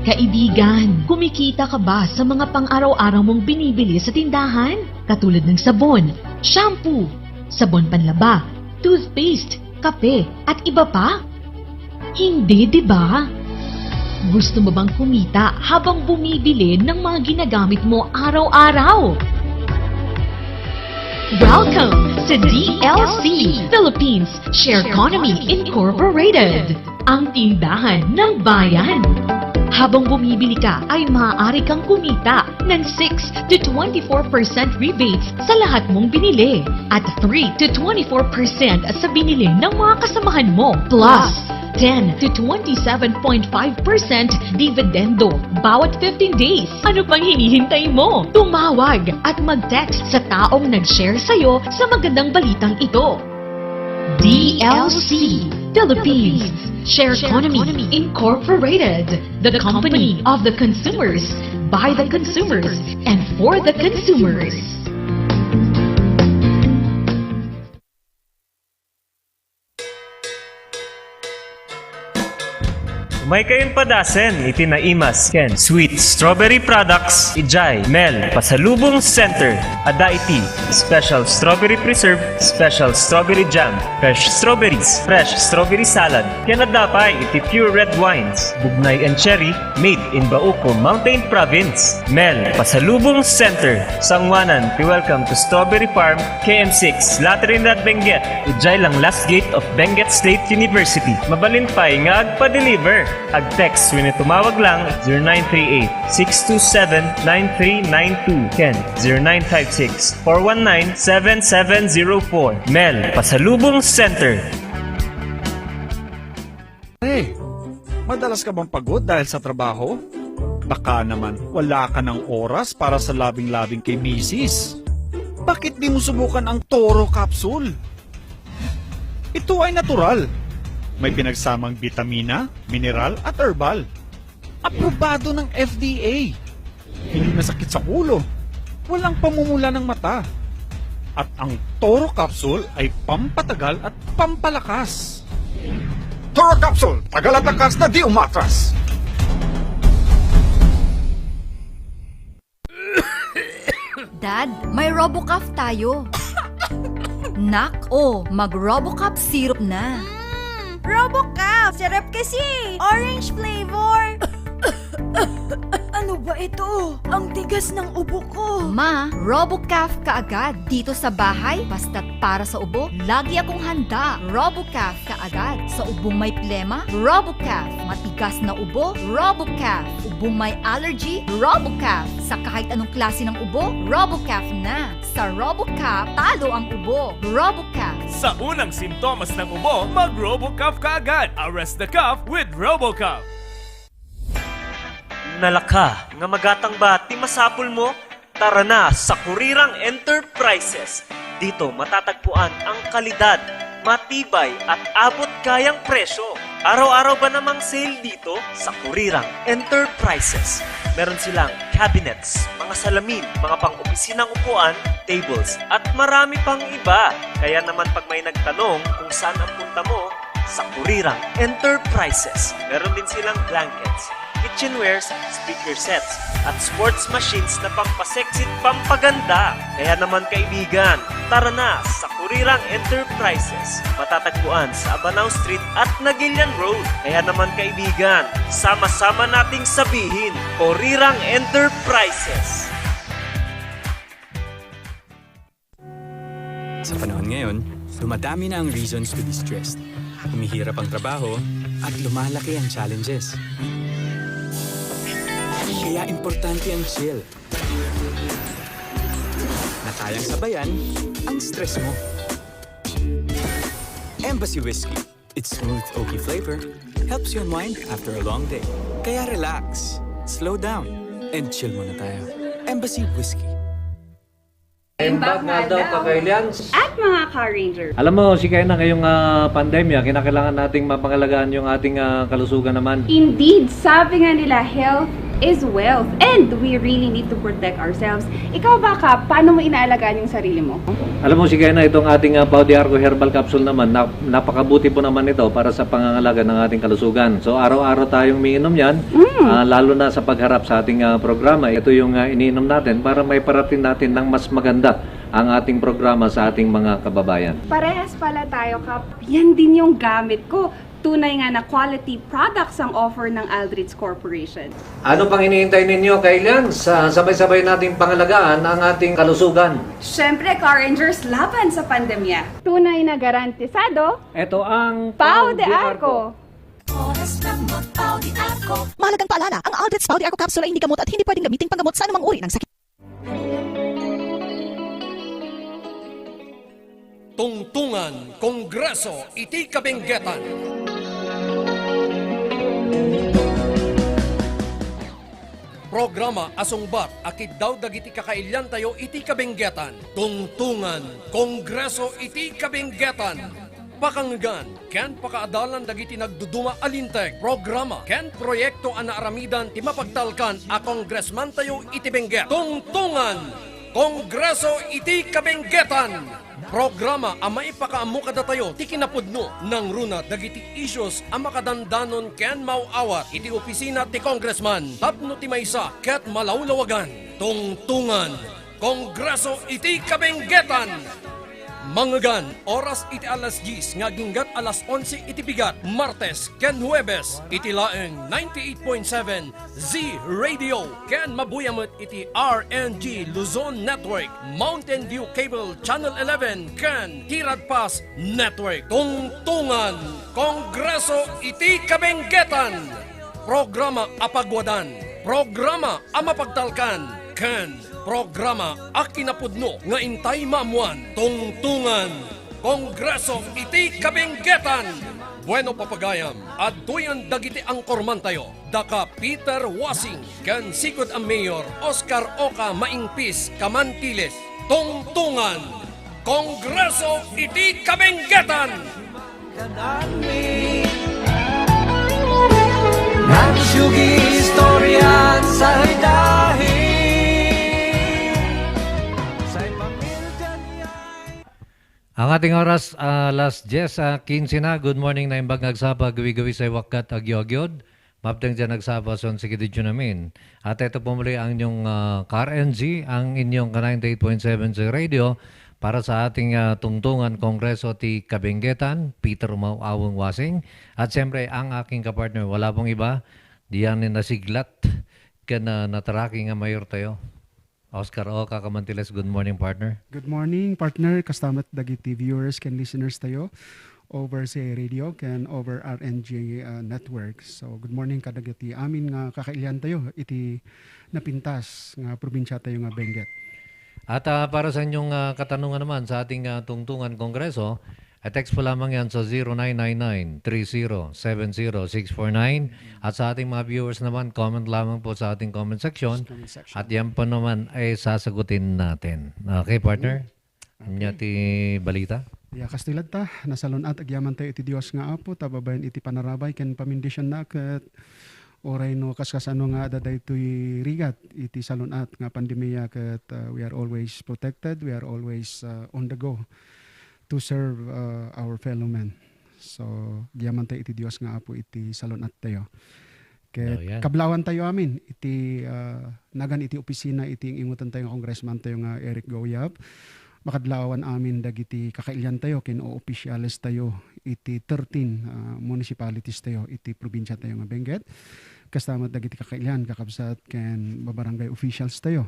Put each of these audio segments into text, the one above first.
Kaibigan, kumikita ka ba sa mga pang-araw-araw mong binibili sa tindahan? Katulad ng sabon, shampoo, sabon panlaba, toothpaste, kape, at iba pa? Hindi, di ba? Gusto mo bang kumita habang bumibili ng mga ginagamit mo araw-araw? Welcome to DLC Philippines Share Economy Incorporated, ang tindahan ng bayan. Habang bumibili ka ay maaari kang kumita ng 6 to 24% rebates sa lahat mong binili at 3 to 24% sa binili ng mga kasamahan mo, plus 10 to 27.5% dividendo bawat 15 days. Ano pang hinihintay mo? Tumawag at mag-text sa taong nag-share sa'yo sa magandang balitang ito. DLC Philippines Share Economy Incorporated, the company of the consumers, by the consumers, and for the consumers. May kayong padasen, itinaimas, Ken, Sweet Strawberry Products, Ijay, Mel, Pasalubong Center, Adaiti, Special Strawberry Preserve, Special Strawberry Jam, Fresh Strawberries, Fresh Strawberry Salad, Kenadapay, iti Pure Red Wines, Bugnay and Cherry, made in Bauco, Mountain Province, Mel, Pasalubong Center, Sangwanan, welcome to Strawberry Farm, KM6, Lateran at Benguet, Ijay lang last gate of Benguet State University, Mabalintay nga agpa-deliver. Ag-text when tumawag lang 0938-627-9392. Ken 0956-419-7704. Mel, Pasalubong Center. Hey, madalas ka bang pagod dahil sa trabaho? Baka naman wala ka ng oras para sa labing-labing kay Mrs. Bakit di mo subukan ang Toro Capsule? Ito ay natural. May pinagsamang bitamina, mineral at herbal. Aprobado ng FDA. Hindi masakit sa ulo. Walang pamumula ng mata. At ang Toro Capsule ay pampatagal at pampalakas. Toro Capsule, tagal at takas na di umatras. Dad, may RoboCaf tayo. Nak, mag-RoboCaf syrup na. RoboCaf! Sarap kasi! Orange flavor! Ano ba ito? Ang tigas ng ubo ko! Ma, RoboCaf kaagad. Dito sa bahay, basta't para sa ubo, lagi akong handa. RoboCaf kaagad. Sa ubong may plema, RoboCaf. Matigas na ubo, RoboCaf. Ubong may allergy, RoboCaf. Sa kahit anong klase ng ubo, RoboCaf na. Sa RoboCaf, talo ang ubo. RoboCaf. Sa unang simptomas ng ubo, mag-RoboCaf ka agad. Arrest the cough with RoboCaf. Nalaka, nga magatang ba ti masapul mo? Tara na sa Kurirang Enterprises. Dito matatagpuan ang kalidad, matibay at abot kayang presyo. Araw-araw ba namang sale dito sa Kurirang Enterprises? Meron silang cabinets, mga salamin, mga pang-opisinang upuan, tables, at marami pang iba. Kaya naman pag may nagtanong kung saan ang punta mo, sa Kurirang Enterprises. Meron din silang blankets, kitchenwares, speaker sets, at sports machines na pampaseksit pampaganda. Kaya naman kaibigan, tara na sa Kurirang Enterprises. Matatagpuan sa Abanao Street at Nagilian Road. Kaya naman kaibigan, sama-sama nating sabihin, Kurirang Enterprises. Sa panahon ngayon, dumadami na ang reasons to be stressed. Humihirap ang trabaho at lumalaki ang challenges. Kaya importante ang chill. Na kayang sabayan ang stress mo. Embassy Whiskey. Its smooth, oaky flavor helps you unwind after a long day. Kaya relax, slow down, and chill muna tayo. Embassy Whiskey. Imbag nga daw ka-Kailians. At mga Ka-Ranger. Alam mo, si kaya na ngayong pandemya, kinakailangan nating mapangalagaan yung ating kalusugan naman. Indeed, sabi nga nila, health is wealth and we really need to protect ourselves. Ikaw ba, Kap, paano mo inaalagaan yung sarili mo? Alam mo, si Kena, itong ating Pau de Arco Herbal Capsule naman, napakabuti po naman ito para sa pangangalaga ng ating kalusugan. So, araw-araw tayong umiinom yan, lalo na sa pagharap sa ating programa. Ito yung iniinom natin para may parating natin ng mas maganda ang ating programa sa ating mga kababayan. Parehas pala tayo, Kap. Yan din yung gamit ko. Tunay nga na quality products ang offer ng Aldrich Corporation. Ano pang hinihintay ninyo, Kailan? Sabay-sabay nating pangalagaan ang ating kalusugan. Syempre, Car Rangers, laban sa pandemya. Tunay na garantisado, Ito ang Pau de Arco. Mahalagang paalala, ang Aldrich Pau de Arco Capsule ay hindi gamot at hindi pwedeng gamitin panggamot sa anumang uri ng sakit. Tungtungan Kongreso iti kabenggetan. Programa asungbat akid daw dagiti kakailyan tayo iti kabenggetan. Tungtungan Kongreso iti kabenggetan. Pakanggan, ken pakaadalan dagiti nagduduma alinteg. Programa, ken proyekto anaaramidan ti mapagtalkan a kongresman tayo iti bengget. Tungtungan Kongreso iti kabenggetan. Programa ang maipakaamu kada tayo ti kinapudno ng runa dagiti issues ang makadandanon ken mauawat iti opisina ti congressman tapno ti maysa ket malawlawagan. Tungtungan Kongreso iti kabenggetan. Manggagan, oras iti alas 10, ngaginggat alas 11 iti bigat, Martes ken Huwebes, iti laeng 98.7 Z Radio, ken mabuyamot iti RNG Luzon Network, Mountain View Cable Channel 11, ken Tirad Pass Network. Tungtungan, Kongreso iti kabenggetan. Programa apagwadan, programa amapagtalkan, ken programa akinapudno nga intay maamuan. Tungtungan Kongreso iti kabenggetan. Bueno papagayam at tuyan dagiti ang korman tayo. Daka Peter Wasing ken sigod ang Mayor Oscar Oka Maingpis Kamantiles. Tungtungan Kongreso iti kabenggetan. Nagsugi istorya sa dahil ang ating oras, alas 10:15 na. Good morning na imbag nagsapa, gawi-gawi sa wakat agyo-agyod. Maptang dyan nagsapa son si Kididyo namin. At ito po muli ang inyong Car NG, ang inyong 98.7 sa radio para sa ating tungtungan Kongreso ti Kabenggetan, Peter Awong Wasing. At siyempre, ang aking kapartner, wala pong iba, diyan nasiglat ka na nataraki nga mayor tayo. Oscar Oka Kamantiles, good morning partner. Good morning partner, kastamat dagiti viewers ken listeners tayo over sa radio ken over RNG network. So good morning kadagiti amin nga kakailian tayo iti napintas nga probinsya tayo nga Benguet. At para sa inyong katanungan naman sa ating tungtungan kongreso, text po lamang yan sa 0999-3070-649. At sa ating mga viewers naman, comment lamang po sa ating comment section. At yan po naman ay sasagutin natin. Okay, partner? Okay. Ti balita? Ya, kastilad ta. Nasalon at agyaman tayo iti Diyos nga apo. Tababayan iti panarabay ken pamindisyon na ket oray no kaskasano nga daday to'y rigat iti salon at nga pandemya ket we are always protected. We are always on the go to serve our fellow men. So, diyaman tayo iti Diyos nga apo iti salon at tayo. Kaya kablawan tayo amin, iti nagan iti opisina, iti ingutan tayo congressman tayo nga Eric Goyap. Makadlawan amin dagiti kakailyan tayo, kin o opisyalis tayo, iti 13 municipalities tayo, iti probinsya tayo nga Benguet. Kastamat dagiti kakailyan, kakabsat, ken babarangay officials tayo.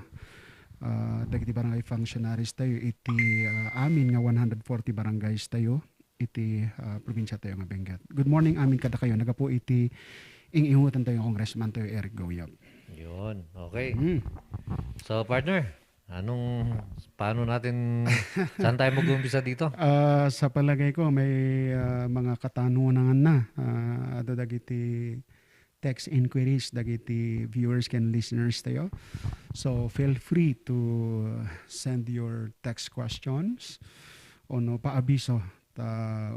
Dagiti barangay functionaries tayo iti amin nga 140 barangays tayo iti probinsya tayo nga Benguet. Good morning amin kada kayo nagapo iti ingihutan tayo congressman tayo Eric Goyap. Yun, okay. So partner, paano natin saan tayo mag-umpisa dito? Sa palagay ko may mga katanungan na dagiti text inquiries dagiti viewers and listeners tayo. So feel free to send your text questions o no paabiso.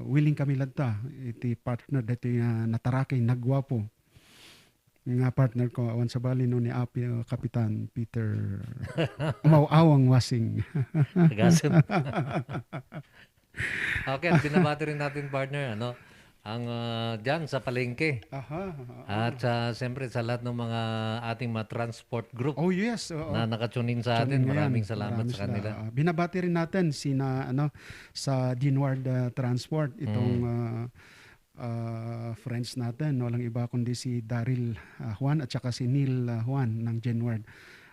Willing kami ladta iti partner dito natarake nagwapo. nga partner ko awan sa bali no ni Api Kapitan Peter Umawawang Wasing. Gasip. Okay, at binabati rin natin partner, ang dyan sa palengke. At siyempre sa lahat ng mga ating mga transport group Oh yes, oo. na nakatunin sa atin. Tuning Maraming ngayon. salamat Marami sa kanila. sila. Binabati rin natin sa Ginward Transport itong friends natin, walang iba kundi si Daryl Juan at saka si Neil Juan ng Ginward.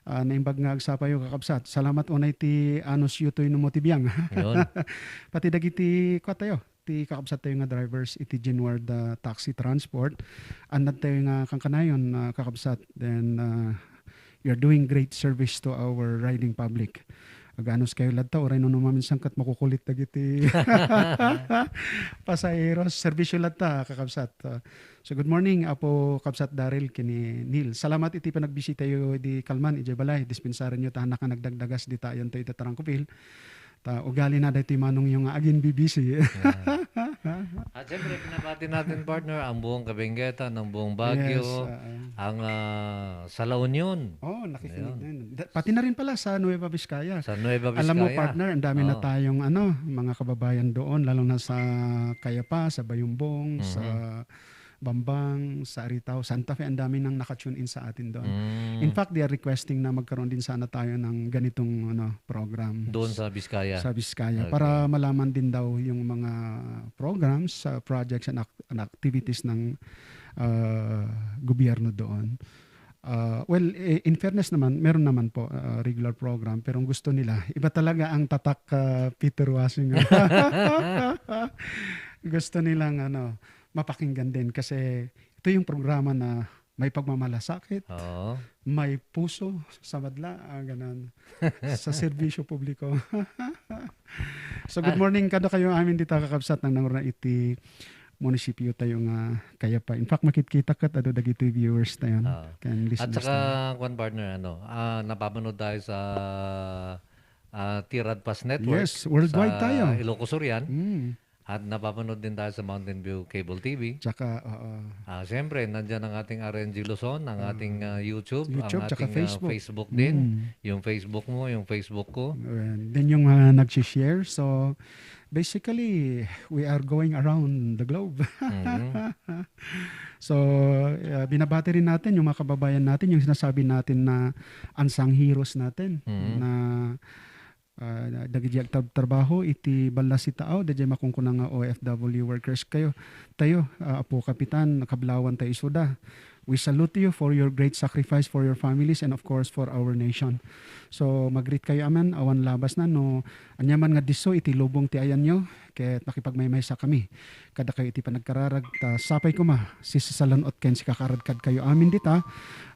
Naimbag nga agsapa yung kakabsat. Salamat unay ti anos yutoy no motibiyang. Yun. Pati dagiti ko tayo. Ti kakabsat tayo nga drivers iti Ginward taxi transport. Anad tayo nga kangkanayon kakabsat. Then you're doing great service to our riding public. Aganos kayo ladta oray no maminsan kat makukulit dagiti pasaheros serbisyo ladta kakabsat. So good morning Apo Kabsat Daryl kini Neil. Salamat iti panagbisita yo di Kalman ijay balay dispensaran yo tahanak nga nagdagdagas di tayon tayo tatarangkupil. Ta ugali na dito manong yung agin BBC. At siyempre, pinabati natin partner ang buong Kabenggetan, ang buong Baguio, Yes, ang sa La Union. Oh, nakikinig na yun. Pati na rin pala sa Nueva Vizcaya. Sa Nueva Vizcaya. Alam mo partner, ang dami na tayong mga kababayan doon, lalo na sa Kayapa, sa Bayumbong, sa Bambang, sa Aritao, Santa Fe, ang dami nang nakatune in sa atin doon. In fact, they are requesting na magkaroon din sana tayo ng ganitong program. Doon sa Vizcaya. Sa Vizcaya. Okay. Para malaman din daw yung mga programs, projects and activities ng gobyerno doon. Well, in fairness naman, meron naman po regular program, pero ang gusto nila, iba talaga ang tatak Peter Wasing. Gusto nilang mapakinggan din kasi ito yung programa na may pagmamalasakit, may puso sa madla, ganun, sa serbisyo publiko. So good morning kada kayo amin dito kakabsat ng nangura iti munisipyo tayo nga Kayapa. In fact, makikita ka ado dagiti viewers tayo. At saka, kwan partner, napapanood tayo sa Tirad Pass Network. Yes, worldwide sa tayo. Ilocos Orian. At napapanood din tayo sa Mountain View Cable TV. Tsaka, siyempre, nandyan ang ating RNG Luzon, ang ating YouTube, ang tsaka ating Facebook. Facebook din. Yung Facebook mo, yung Facebook ko. Then yung nag-share. So, basically, we are going around the globe. So, binabati rin natin yung mga kababayan natin, yung sinasabi natin na unsung heroes natin, na dagiti trabaho iti bala si tao dadya makungkuna nga OFW workers kayo tayo Apo Kapitan Kablawan tayo isuda. We salute you for your great sacrifice for your families and of course for our nation. So mag-greet kayo aman awan labas na no anyaman nga diso iti lubong ti ayan nyo ket makipagmaymay sa kami kada kayo iti panagkararag ta sapay ko ma sisalanot ken si kakaradkad kayo amin dita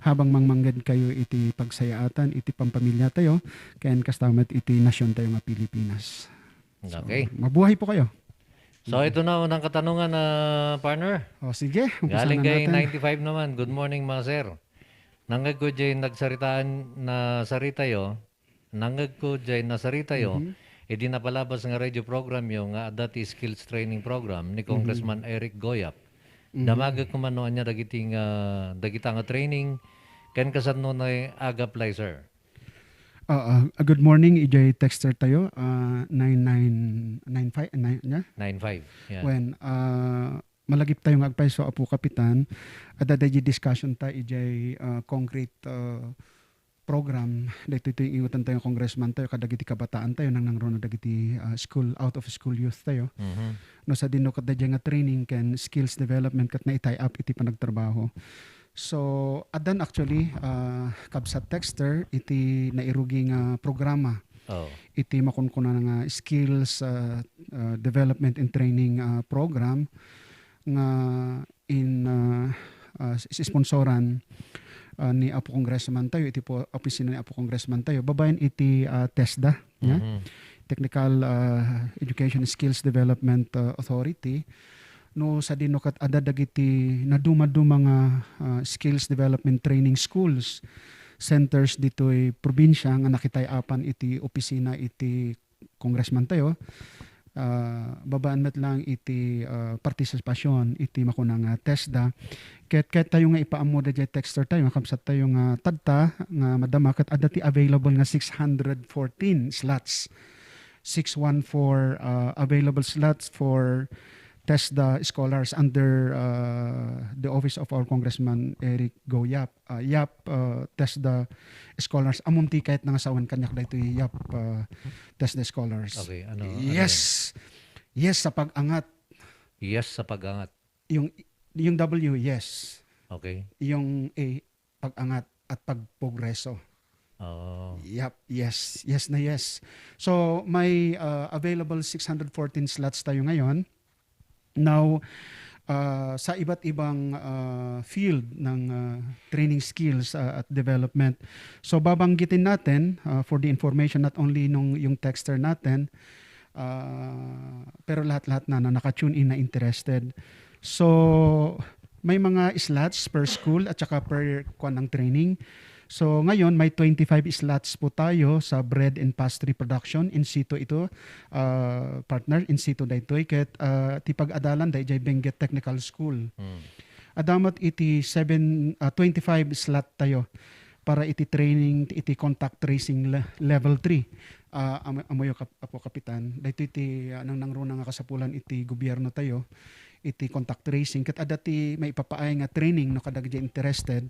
habang mangmanggad kayo iti pagsayaatan iti pampamilya tayo ken kastamet iti nasyon tayo nga Pilipinas. Okay. Mabuhay po kayo. So ito na unang katanungan na partner. O sige, umpisa Galing na kay natin. 95 naman. Good morning mga sir. Nangag ko dyan nagsaritaan na saritayo. Nangag ko dyan na saritayo. Edi napalabas nga radio program yung dati skills training program ni Congressman Eric Goyap. Damagag ko man noon niya dagita nga training. Ken kasat no na aga-apply sir. Good morning, EJ Texter tayo. 9995 yeah? 95. Yeah. When malagip tayo nga agpay so Apo Kapitan, adadaji discussion tayo EJ concrete program dito ito yung ingutan tayo congressman tayo kadagiti kabataan tayo nang nangron dagiti school out of school youth tayo. No sa dinno kadadya nga training ken skills development kat na itay up iti panagtrabaho. So, adan actually, Kabsat Texter, iti nairugi nga programa. Iti makunkuna nga skills development and training program nga sponsoran ni Apo Congressman tayo, iti po opisina ni Apo Congressman tayo. Babayan iti TESDA, Technical Education Skills Development Authority. No sa dinokat ada dagiti naduma-duma nga skills development training schools centers ditoy probinsya nga nakitay-apan iti opisina iti congressman tayo. Babaan met lang iti partisipasyon iti makunang TESDA Ket tayo nga ipaamo da jay texter tayo nga kamsat tayo nga tadta nga madama ket adda ti available nga 614 slots. 614 available slots for TESDA scholars under the office of our Congressman Eric Go Yap. TESDA scholars amunti kahit nga sawan kanyak dayto Yap TESDA scholars. Okay, Yes. Yes sa pag-angat. Yes sa pag-angat. Yung W, yes. Okay. Yung A, pag-angat at pagprogreso. Oh. Yes. Yes na yes. So, may available 614 slots tayo ngayon. Now, sa iba't ibang field ng training skills at development. So, babanggitin natin for the information not only yung texter natin, pero lahat-lahat na naka-tune in na interested. So, may mga slots per school at saka per kwan ng training. So, ngayon may 25 slots po tayo sa bread and pastry production. In situ ito, partner, in situ daytoy. Ket tipag-adalan day jay Benguet Technical School. Adamat iti 25 slot tayo para iti training, iti contact tracing level 3. Amoyo apo kapitan. Dayto iti nangruna nga kasapulan iti gobyerno tayo. Iti contact tracing ket adati may ipapaay nga training no kadagiti interested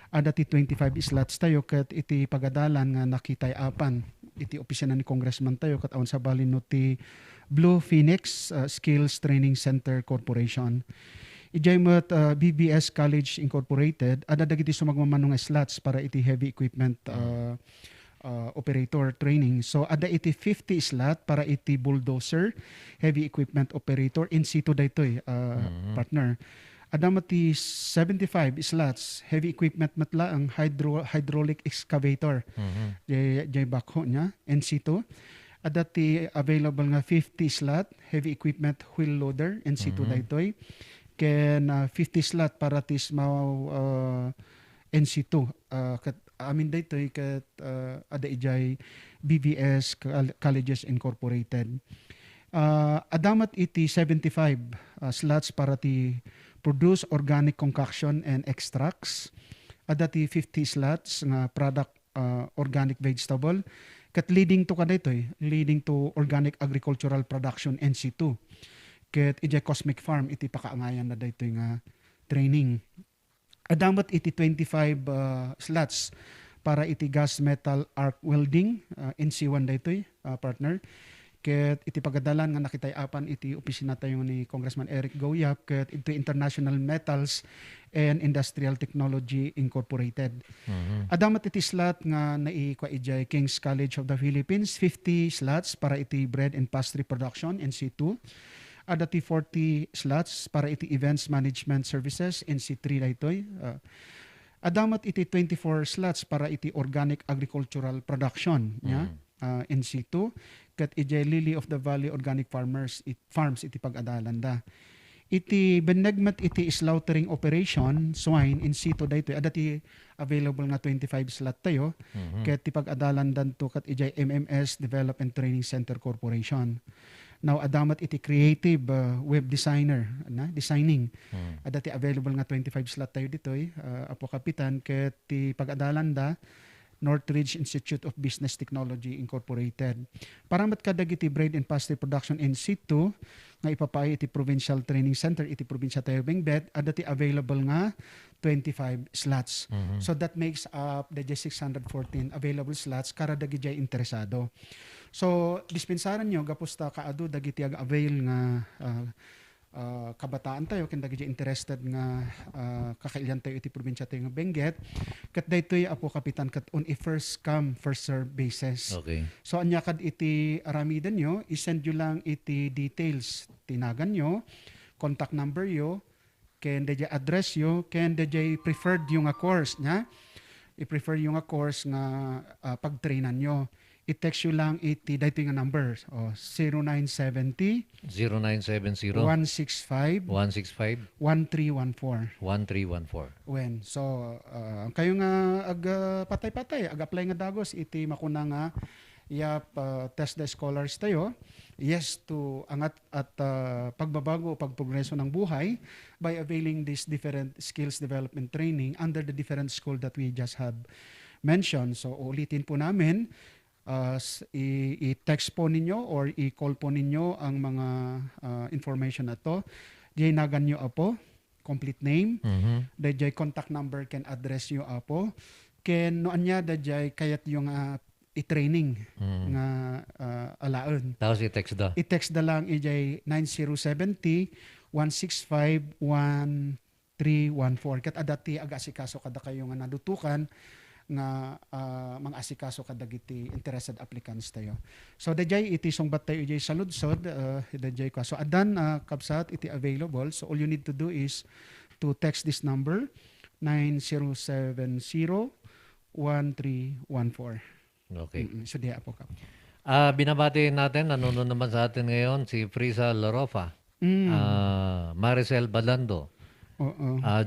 adati 25 slots tayo ket iti pagadalan nga nakitay apan iti opisina ni congressman tayo ket awan sa balin no ti Blue Phoenix Skills Training Center Corporation. Ijay met BBS College Incorporated ada dagiti sumagmamano nga slots para iti heavy equipment operator training. So ada iti 50 slot para iti bulldozer heavy equipment operator in situ daytoy partner. Ada mati 75 slots heavy equipment matla ang hydraulic excavator. Jay backhoe nya in situ. Ada ti available nga 50 slot heavy equipment wheel loader in situ daytoy. Ken 50 slot para ti smaw in situ amin daytoy ket ada ijay BBS Colleges Incorporated. Adamat iti 75 slots para ti produce organic concoction and extracts. Ada ti 50 slots nga product organic vegetable. Ket leading to kadaytoy, leading to organic agricultural production NC2. Ket ijay Cosmic Farm iti pakaangayan na daytoy nga training. Adamat iti 25 slots para iti gas metal arc welding NC1 daytoy partner. Ket iti pagadalan nga nakitay apan iti opisina tayo ni Congressman Eric Go Yap ket iti International Metals and Industrial Technology Incorporated. Adamat iti slot nga naikwa ijay King's College of the Philippines 50 slots para iti bread and pastry production NC2. Ada ti 40 slots para iti events management services NC3 daytoy. Adamat iti 24 slots para iti organic agricultural production nya NC2 ket ijay Lily of the Valley Organic Farms iti pag-adalan da. Iti benegmet iti slaughtering operation swine NC2 daytoy ada ti available nga 25 slot tayo ket ti pag-adalan danto ket ijay MMS Development Training Center Corporation. Now adamat iti creative web designer designing. Ada ti available nga 25 slot tayo ditoy apo kapitan ket ti pag-adalan da Northridge Institute of Business Technology Incorporated. Paramat kadag iti bread and pastry production in situ nga ipapay iti provincial training center iti probinsya tayo Benguet ada ti available nga 25 slots. So that makes up the 614 available slots kara dagiti interesado. So dispensaran nyo gapusta kaadu dagiti ag-avail nga kabataan tayo ken dagiti interested nga kakailyan tayo iti probinsya tayo nga Benguet ket daytoy apo kapitan ket on a first come first serve basis. Okay. So anya kad iti aramidan nyo i-send nyo lang iti details tinagan nyo contact number yo ken dayjay address yo ken dayjay preferred yung nga course nya i-prefer yung nga course nga pagtrainan nyo. I-text nyo lang iti daytoy nga number 0970 0970 165 1314. When so kayo nga ag patay-patay ag-apply nga dagos iti makuna nga test the scholars tayo, yes, to angat at pagbabago o pagprogreso ng buhay by availing this different skills development training under the different school that we just have mentioned. So ulitin po namin, i-text po ninyo or i-call po ninyo ang mga information na to. Diyan nagan nyo apo, complete name, dajay contact number can address nyo apo, ken noan niya dajay kayat yung i-training nga alaon. Tapos i-text da. I-text da lang ijay 9070-165-1314. Kat adati aga-asikaso kada kayo nga nadutukan nga mga asikaso kadagiti interested applicants tayo. So dajay iti sungbat tayo ijay saludsod dajay ko. So adan kabsat iti available. So all you need to do is to text this number 9070-1314. Okay. So diya po ka. Binabati natin, nanonood naman sa atin ngayon si Frisa Larofa, Maricel Balando,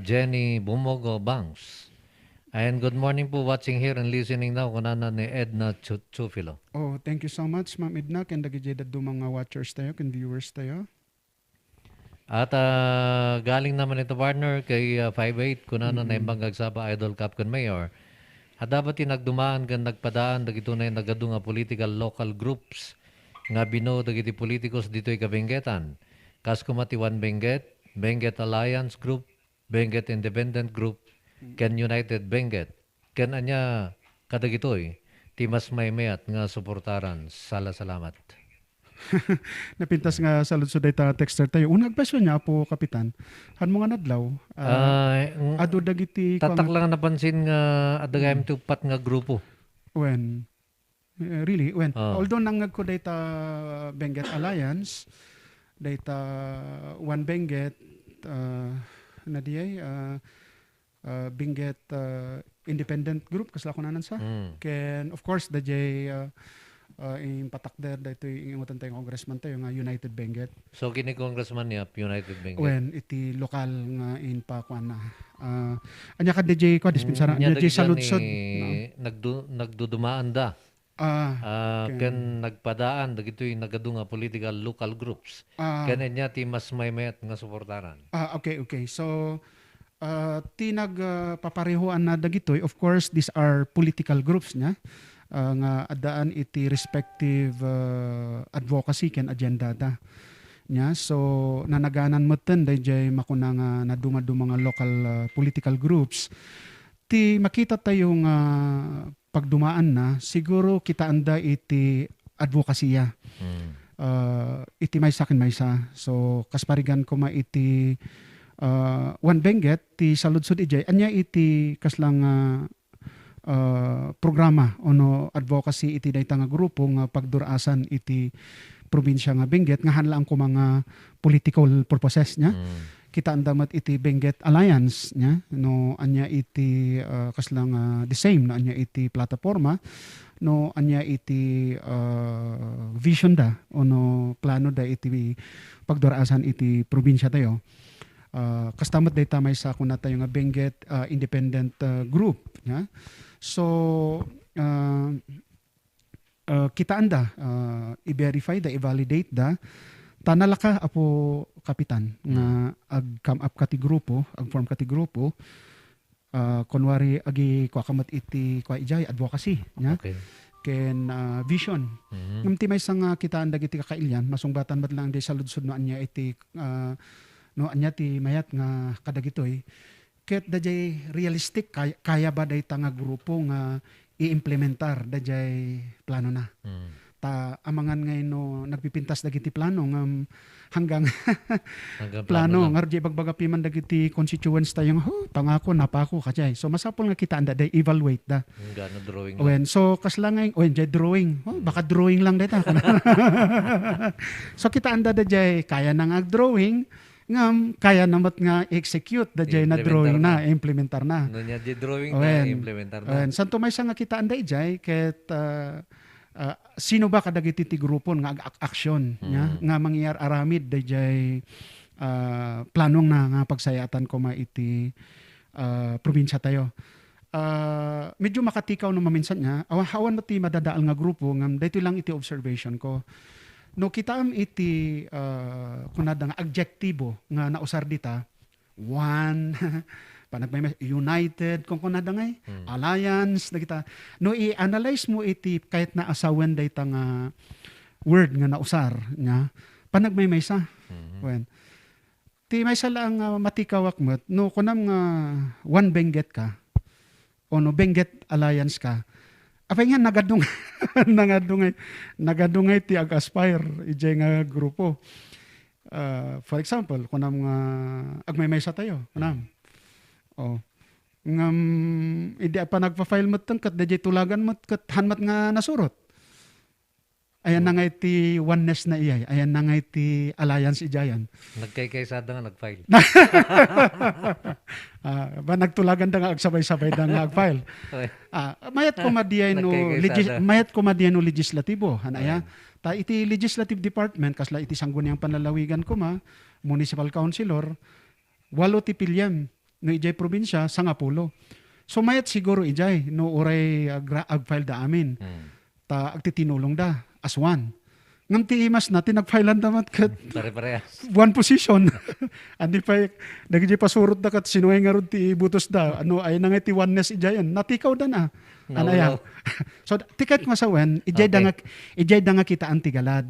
Jenny Bumogo Bangs. And good morning po, watching here and listening now kunana ni Edna Chufilo. Oh, thank you so much, Ma'am Edna. Ken dagiti do mga watchers tayo, ken viewers tayo. At galing naman ito partner kay 58 kunana na ibang gagsaba Idol Capcom Mayor. At dapat nagdumaan kan nagpadaan dagito na nagadu nga political local groups nga bino dagiti politikos dito ikabenggetan. Kas kumati One Benguet, Benguet Alliance Group, Benguet Independent Group, Ken United Benguet. Ken anya kadagitoy timas maymayat nga suportaran. Salamat. Napintas nga sa lutsod ay texter tayo. Unang question niya po, Kapitan. Han mo nga nadlaw. Ado dagiti... Tatak lang napansin nga adagayam tupat nga grupo. When? Really? When? Although nangag ko data Benguet Alliance, data One Benguet, na diyay, Benguet Independent Group, kasla ko nanan sa. Ken, of course, da jay... in patakder dito yung ingutan tayong congressman tayo nga United Benguet. So kini congressman niya United Benguet. When iti lokal nga in Pakuan na. Anya ka DJ ko dispensara DJ saludsod. Nagdudumaan da. Ken nagpadaan dagitoy nagadu nga political local groups. Ken nya ti mas maymayat nga suportaran. Okay. So ti nagpaparehoan na dagitoy, of course these are political groups nya. Nga adaan iti respective advocacy ken agenda da nya. So nanaganan moten dayjay makuna nga naduma-duma nga local political groups ti makita tayo nga pagdumaan na siguro kita anda iti advokasya. Iti may sakin may sa. So kasparigan ko ma iti One Benguet ti saludsod ijay anya iti kaslang programa ono advocacy iti dayta nga grupo nga pagdurasan iti probinsya nga Benguet nga hanlaan ko mga political purposes nya. Kita andamat iti Benguet Alliance nya no anya iti kaslang the same na anya iti plataforma no anya iti vision da ono plano da iti pagduraasan iti probinsya tayo. Kastamat dayta may sa kuna tayo nga Benguet Independent Group nya. So kita anda i-verify da, i-validate da tanalaka apo Kapitan nga ag-come up kati grupo, ag-form kati grupo, kunwari agi kwakamat iti kwa ijay advocacy nya. Okay. Ken vision. Ngam ti may sang kita anda iti kakailyan masungbatan mat lang di saludsod no anya iti no anya ti mayat nga kadagitoy. Ket dajay realistic kaya ba dayta nga grupo nga i-implementar dajay plano na. Ta amangan ngayon no nagpipintas dagiti plano ngam hanggang plano ngardi bagbagapi man dagiti constituents tayong pangako napako kajay. So masapol nga kita anda day evaluate da. Gano drawing. When so kaslang jay drawing. Baka drawing lang dayta. So kita anda dajay kaya nang ag-drawing ngam kaya namat nga execute dajay na drawing na implementar na. No nya di drawing na implementar na. Santo may nga kita anday jay ket sino ba kadagiti ti grupon nga action nya nga mangyar aramid dajay planong na nga pagsayatan ko ma iti probinsya tayo. medyo makatikaw no maminsan niya, awan mo ti madadaal nga grupo, ngam dito lang iti observation ko. No kita am iti kunada nga adjektibo nga nausar dita, one, panagmay united, kung kunada ngay, alliance, na kita. No i-analyze mo iti kahit na asawen dita nga word nga nausar niya, panagmaymaysa. When, ti may sa lang matikawak mo, no kunam nga one benget ka, o no benget alliance ka, apay nga nagadungay ti ag-aspire ijay nga grupo. For example, kunam nga agmaymaysa tayo, kunam. Ngam hindi pa nagpa-file mo kat DJ tulagan mo kat hanmat nga nasurot. Ayan na nga iti oneness na iyay. Ayan na nga iti alliance ijayan. Nagkay-kaysada nga nag-file. Ba nagtulagan da nga agsabay-sabay da nga ag-file. Mayat ko madiyan no legislatibo. Hanaya. Ta iti legislative department kasla iti sangguniang panlalawigan ko municipal councilor 8 ti pilyam no ijay probinsya sangapulo. So mayat siguro ijay no uray ag-file da amin. Ta agtitinulong da as one. Ngam ti imas na tinagfilean damat kat one position. Andi pa dagiti pasurot da kat sinuay nga rod ti butos da. Ano ay na nga ti oneness ijayan. Natikaw da na. Anaya. So tiket masawen ijay da nga kita antigalad.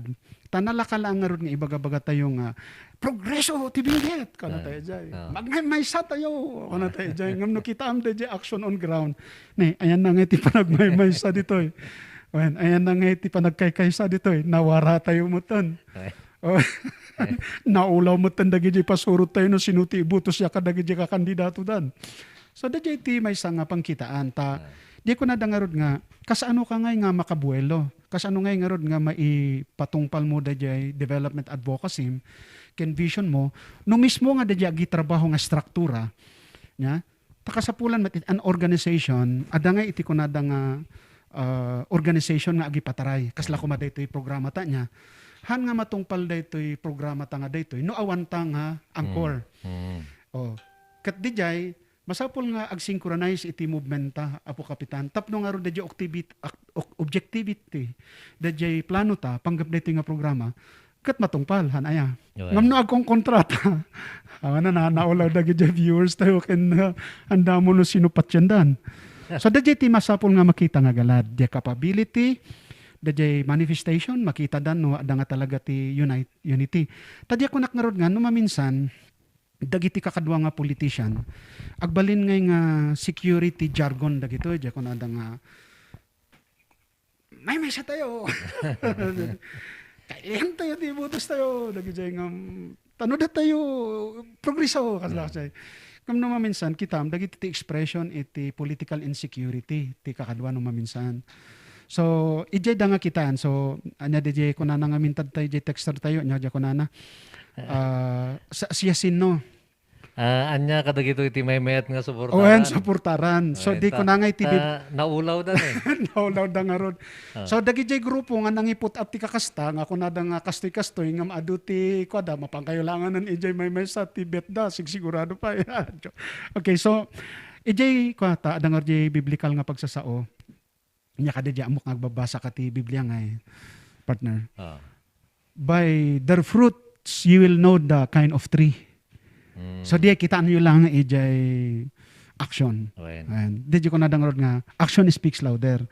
Tanalakala nga rod nga ibaga-baga tayo nga progreso ti Benguet kana tayo jay. Magmaymaysa tayo kana tayo jay. Ngam no kita am jay action on ground. Ni ayan na nga ti panagmaymaysa ditoy. Ayan na nga iti panagkaykaysa dito nawara tayo mo ton. Naulaw mo ton dagi pasurot tayo no sinuti ibutos ya kadagi ka kandidato dan. So dagi iti may nga pangkitaan ta. Di ko na dangarod nga kasano ka ngay nga makabuelo. Kasano ngay nga rod nga maipatungpal mo dagi development advocacy ken vision mo no mismo nga dagi trabaho nga struktura nya takasapulan mat an organization ada nga iti kunada nga organization nga agi pataray kasla kuma daytoy programa ta nya han nga matungpal daytoy programa ta nga daytoy no awan ta nga angkor. Kat dijay masapol nga ag-synchronize iti movement ta apo kapitan tapno nga ro dayjay objectivity dayjay plano ta panggap daytoy nga programa kat matungpal han aya ngam no agkong kontrata na naulaw dagiti viewers tayo ken anda mo no sino patyandan. So dajay ti masapol nga makita nga galad di capability dajay manifestation makita dan no ada nga talaga ti unity. Tadi ako naknarod nga no maminsan dagiti kakadwa nga politician agbalin ngay nga security jargon dagito di ako nada nga may sa tayo. Kailan tayo ti butos tayo dagiti nga tanoda tayo progreso kasla say. Kung no maminsan kitam dagiti ti expression iti political insecurity ti kakadwa no maminsan. So ijay da nga kitaan so anya DJ ko na nga mintad tayo jay texter tayo nya ko na siyasin no. Anya kadagito iti maymayat nga suportaran. Owen suportaran. So di ko na nga iti naulaw da naulaw da nga rod. So dagi jay grupo nga nangiput up ti kakasta nga kunada nga kastoy-kastoy ngam adu ti kwada mapangkayolanganan ijay maymay sa tibet da sigurado pa. Okay, so ijay kwata adangar jay biblical nga pagsasao. Nya kada jay amok nagbabasa ka ti Biblia nga partner. By their fruits you will know the kind of tree. So di kita nyo lang ijay action. Di ko nadangrod nga action speaks louder.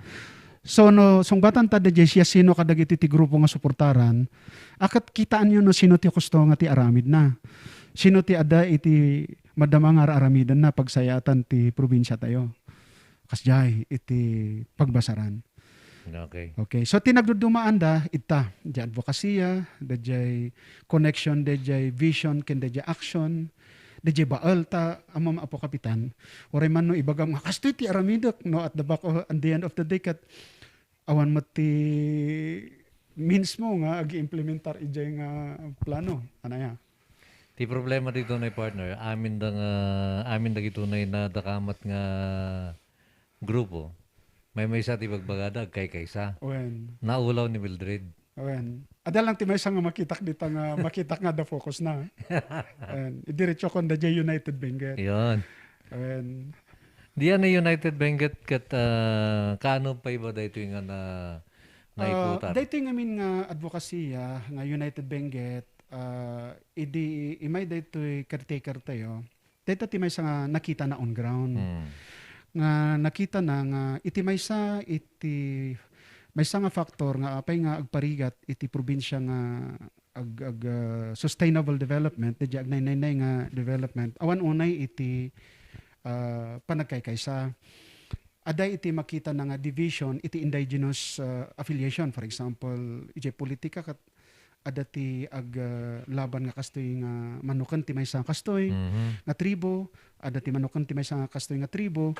So no sungbatan ta DJ siya sino kadagiti ti grupo nga suportaran akat kitaan nyo no sino ti gusto nga ti aramid na. Sino ti ada iti madama nga aramidan na pagsayatan ti probinsya tayo. Kasjay iti pagbasaran. Okay. So tinagdudumaan da ita di advokasya, dajay connection, dajay vision, ken dajay action, dajay baal ta amam apo kapitan. Oray man no ibagam nga kastoy ti aramidok no at the back of, at the end of the day kat awan mo ti means mo nga agi-implementar ijay nga plano. Anaya. Ti problema dito na partner, amin da gitunay na dakamat nga grupo. May sa ti bagbagadag kay kaysa. Naulaw ni Mildred. Ada lang ti may nga makitak dito nga makitak nga the focus na. Idiretso kon da United Benguet. Yon. Diyan na United Benguet kat kaano pa iba dahito yung na naiputar. Dito nga min nga advokasya nga United Benguet, imay dito caretaker tayo. Dito ti may sa nga nakita na on ground. Nga nakita na nga iti may sa nga factor nga apay nga agparigat iti probinsya nga sustainable development, di ag nainay nga development. Awan unay iti panagkaykaysa. Aday iti makita na nga division iti indigenous affiliation, for example iti politika kat ada ti laban nga kastoy nga manukan ti maysa kastoy nga tribo, ada ti manukan ti maysa nga kastoy nga tribo.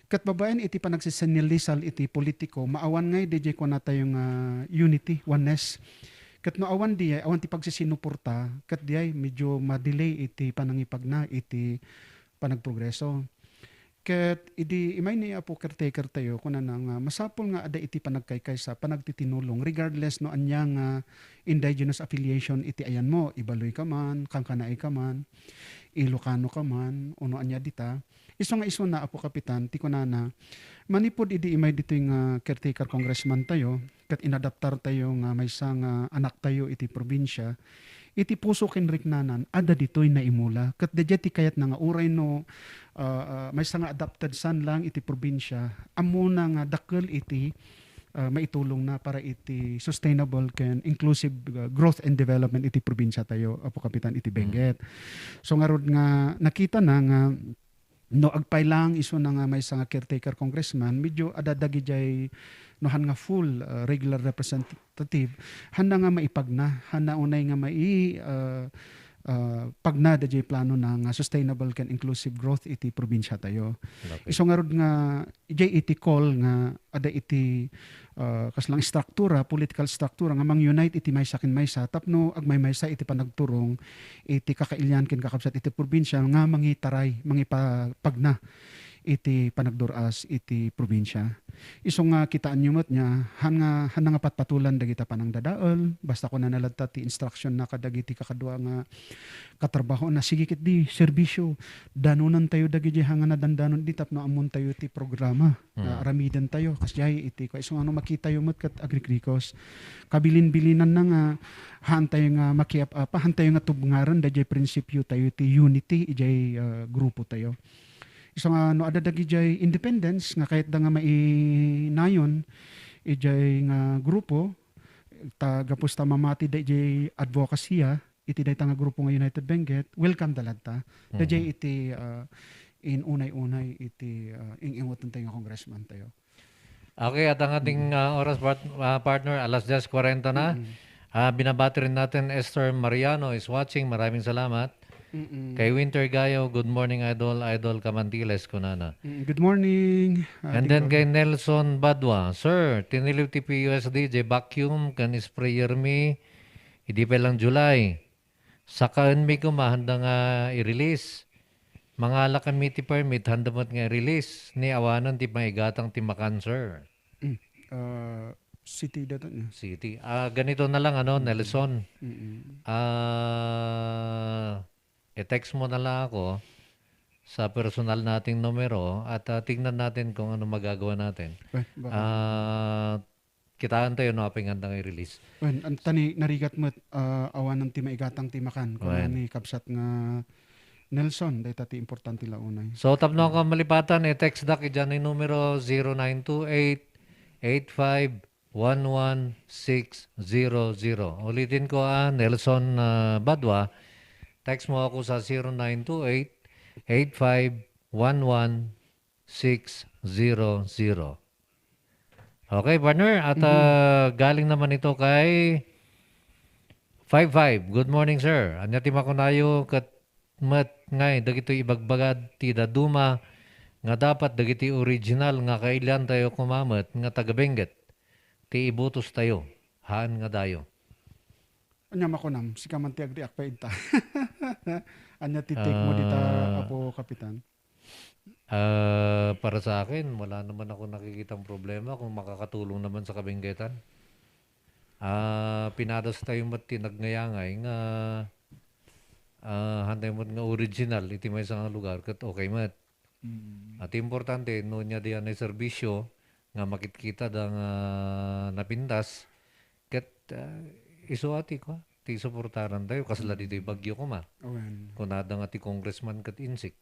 Kat babaen iti panagsisenalisal iti politiko maawan ngay DJ ko na tayong unity, oneness. Kat no awan ti pagsisinuporta, kat diay medyo ma-delay iti panangipag na iti panagprogreso. Ket imay ni apo caretaker tayo kuna nga masapol nga ada iti panagkaykaysa panagtitinulong regardless no anya nga indigenous affiliation iti ayan mo, Ibaloy ka man, Kangkanay ka man, Ilocano ka man, uno anya dita. Iso na apo kapitan ti kunana manipod imay dito yung caretaker congressman tayo ket inadaptar tayo nga maysa nga anak tayo iti probinsya. Iti puso ken riknanan ada ditoy na imula ket ti kayat na nga uray no may nga adapted san lang iti probinsya amuna nga dakkel iti maitulong na para iti sustainable ken inclusive growth and development iti probinsya tayo apo kapitan iti Benguet. So nga rod nga nakita na nga no agpay lang iso na nga may nga caretaker congressman medyo adadagi jay nohan nga full regular representative handa nga maipagna handa unay nga pagna da jay plano na nga sustainable ken inclusive growth iti probinsya tayo. Okay. Iso nga rod nga jay iti call nga ada iti kaslang struktura, political struktura nga mang-unite iti maysa ken maysa tapno agmay maysa iti panagturong iti kakailyan ken kakabsat iti probinsya nga mangitaray mangipagna iti panagduras iti probinsya. Iso nga kitaan nyo mo't niya, han nga patpatulan dagita panang dadaol, basta ko na naladta ti instruction na kadagiti kakadwa nga katrabaho na sige kit di serbisyo, danunan tayo dagiti hanga na dandanon di tapno amon tayo ti programa, aramidan tayo, kasjay iti ko iso ano makita yo mo't kat agrikrikos, kabilin-bilinan na nga, han tayo nga makiap-apa, han tayo nga tubngaran, dajay prinsipyo tayo ti unity, ijay grupo tayo. So nga no adadagi jay independence nga kahit da nga mainayon ijay nga grupo gapos ta mamati da jay advokasya iti dayta nga grupo nga United Benguet welcome daladta da jay iti in unay-unay iti ingotan tayo nga congressman tayo. Okay, at ang ating oras partner alas 10:40 na. Binabati rin natin Esther Mariano is watching. Maraming salamat. Kay Winter Gayo, good morning Idol Kamantiles kunana. Good morning. And then kay Nelson Badwa, Sir, tiniliw ti PUSD, vacuum kan sprayer mi, hindi pa lang July. Sakaan mi kumahanda nga i-release. Mga lakan mi ti permit, handa mo't nga i-release. Ni awanan ti maigatang ti makanser. City data niya. City. Ganito na lang Nelson. I-text mo na lang ako sa personal nating numero at tingnan natin kung ano magagawa natin. Kitaan tayo no aping handang i-release. Tani narigat mo awanan ti maigatang ti makan kung ni kapsat nga Nelson, dahil tati importante la unay. So tapno ka malipatan, i-text da dyan yung numero 0928-85-11600. Ulitin ko Nelson Badwa. Text mo ako sa 0928-85-11600. Okay, partner. At galing naman ito kay 55. Good morning, sir. Anya timakunayo kat mat ngay dagito ibagbagad ti daduma nga dapat dagiti original nga kailan tayo kumamat nga taga-Benguet. Ti ibutos tayo. Haan nga dayo. Anya makunam, si kamanti agriak pa ita. Anya titik mo dita apo kapitan. Para sa akin, wala naman ako nakikitang problema kung makakatulong naman sa Kabenggetan. Pinadas tayo mat tinagnayangay nga hantay mo nga original iti may isang lugar kat okay mat. At importante, no niya diyan ay serbisyo nga makikita da nga napintas, ket isuati ko, ti suportaran tayo, kasla dito bagyo ko ma. Awen. Kung nada nga ti congressman kat insik.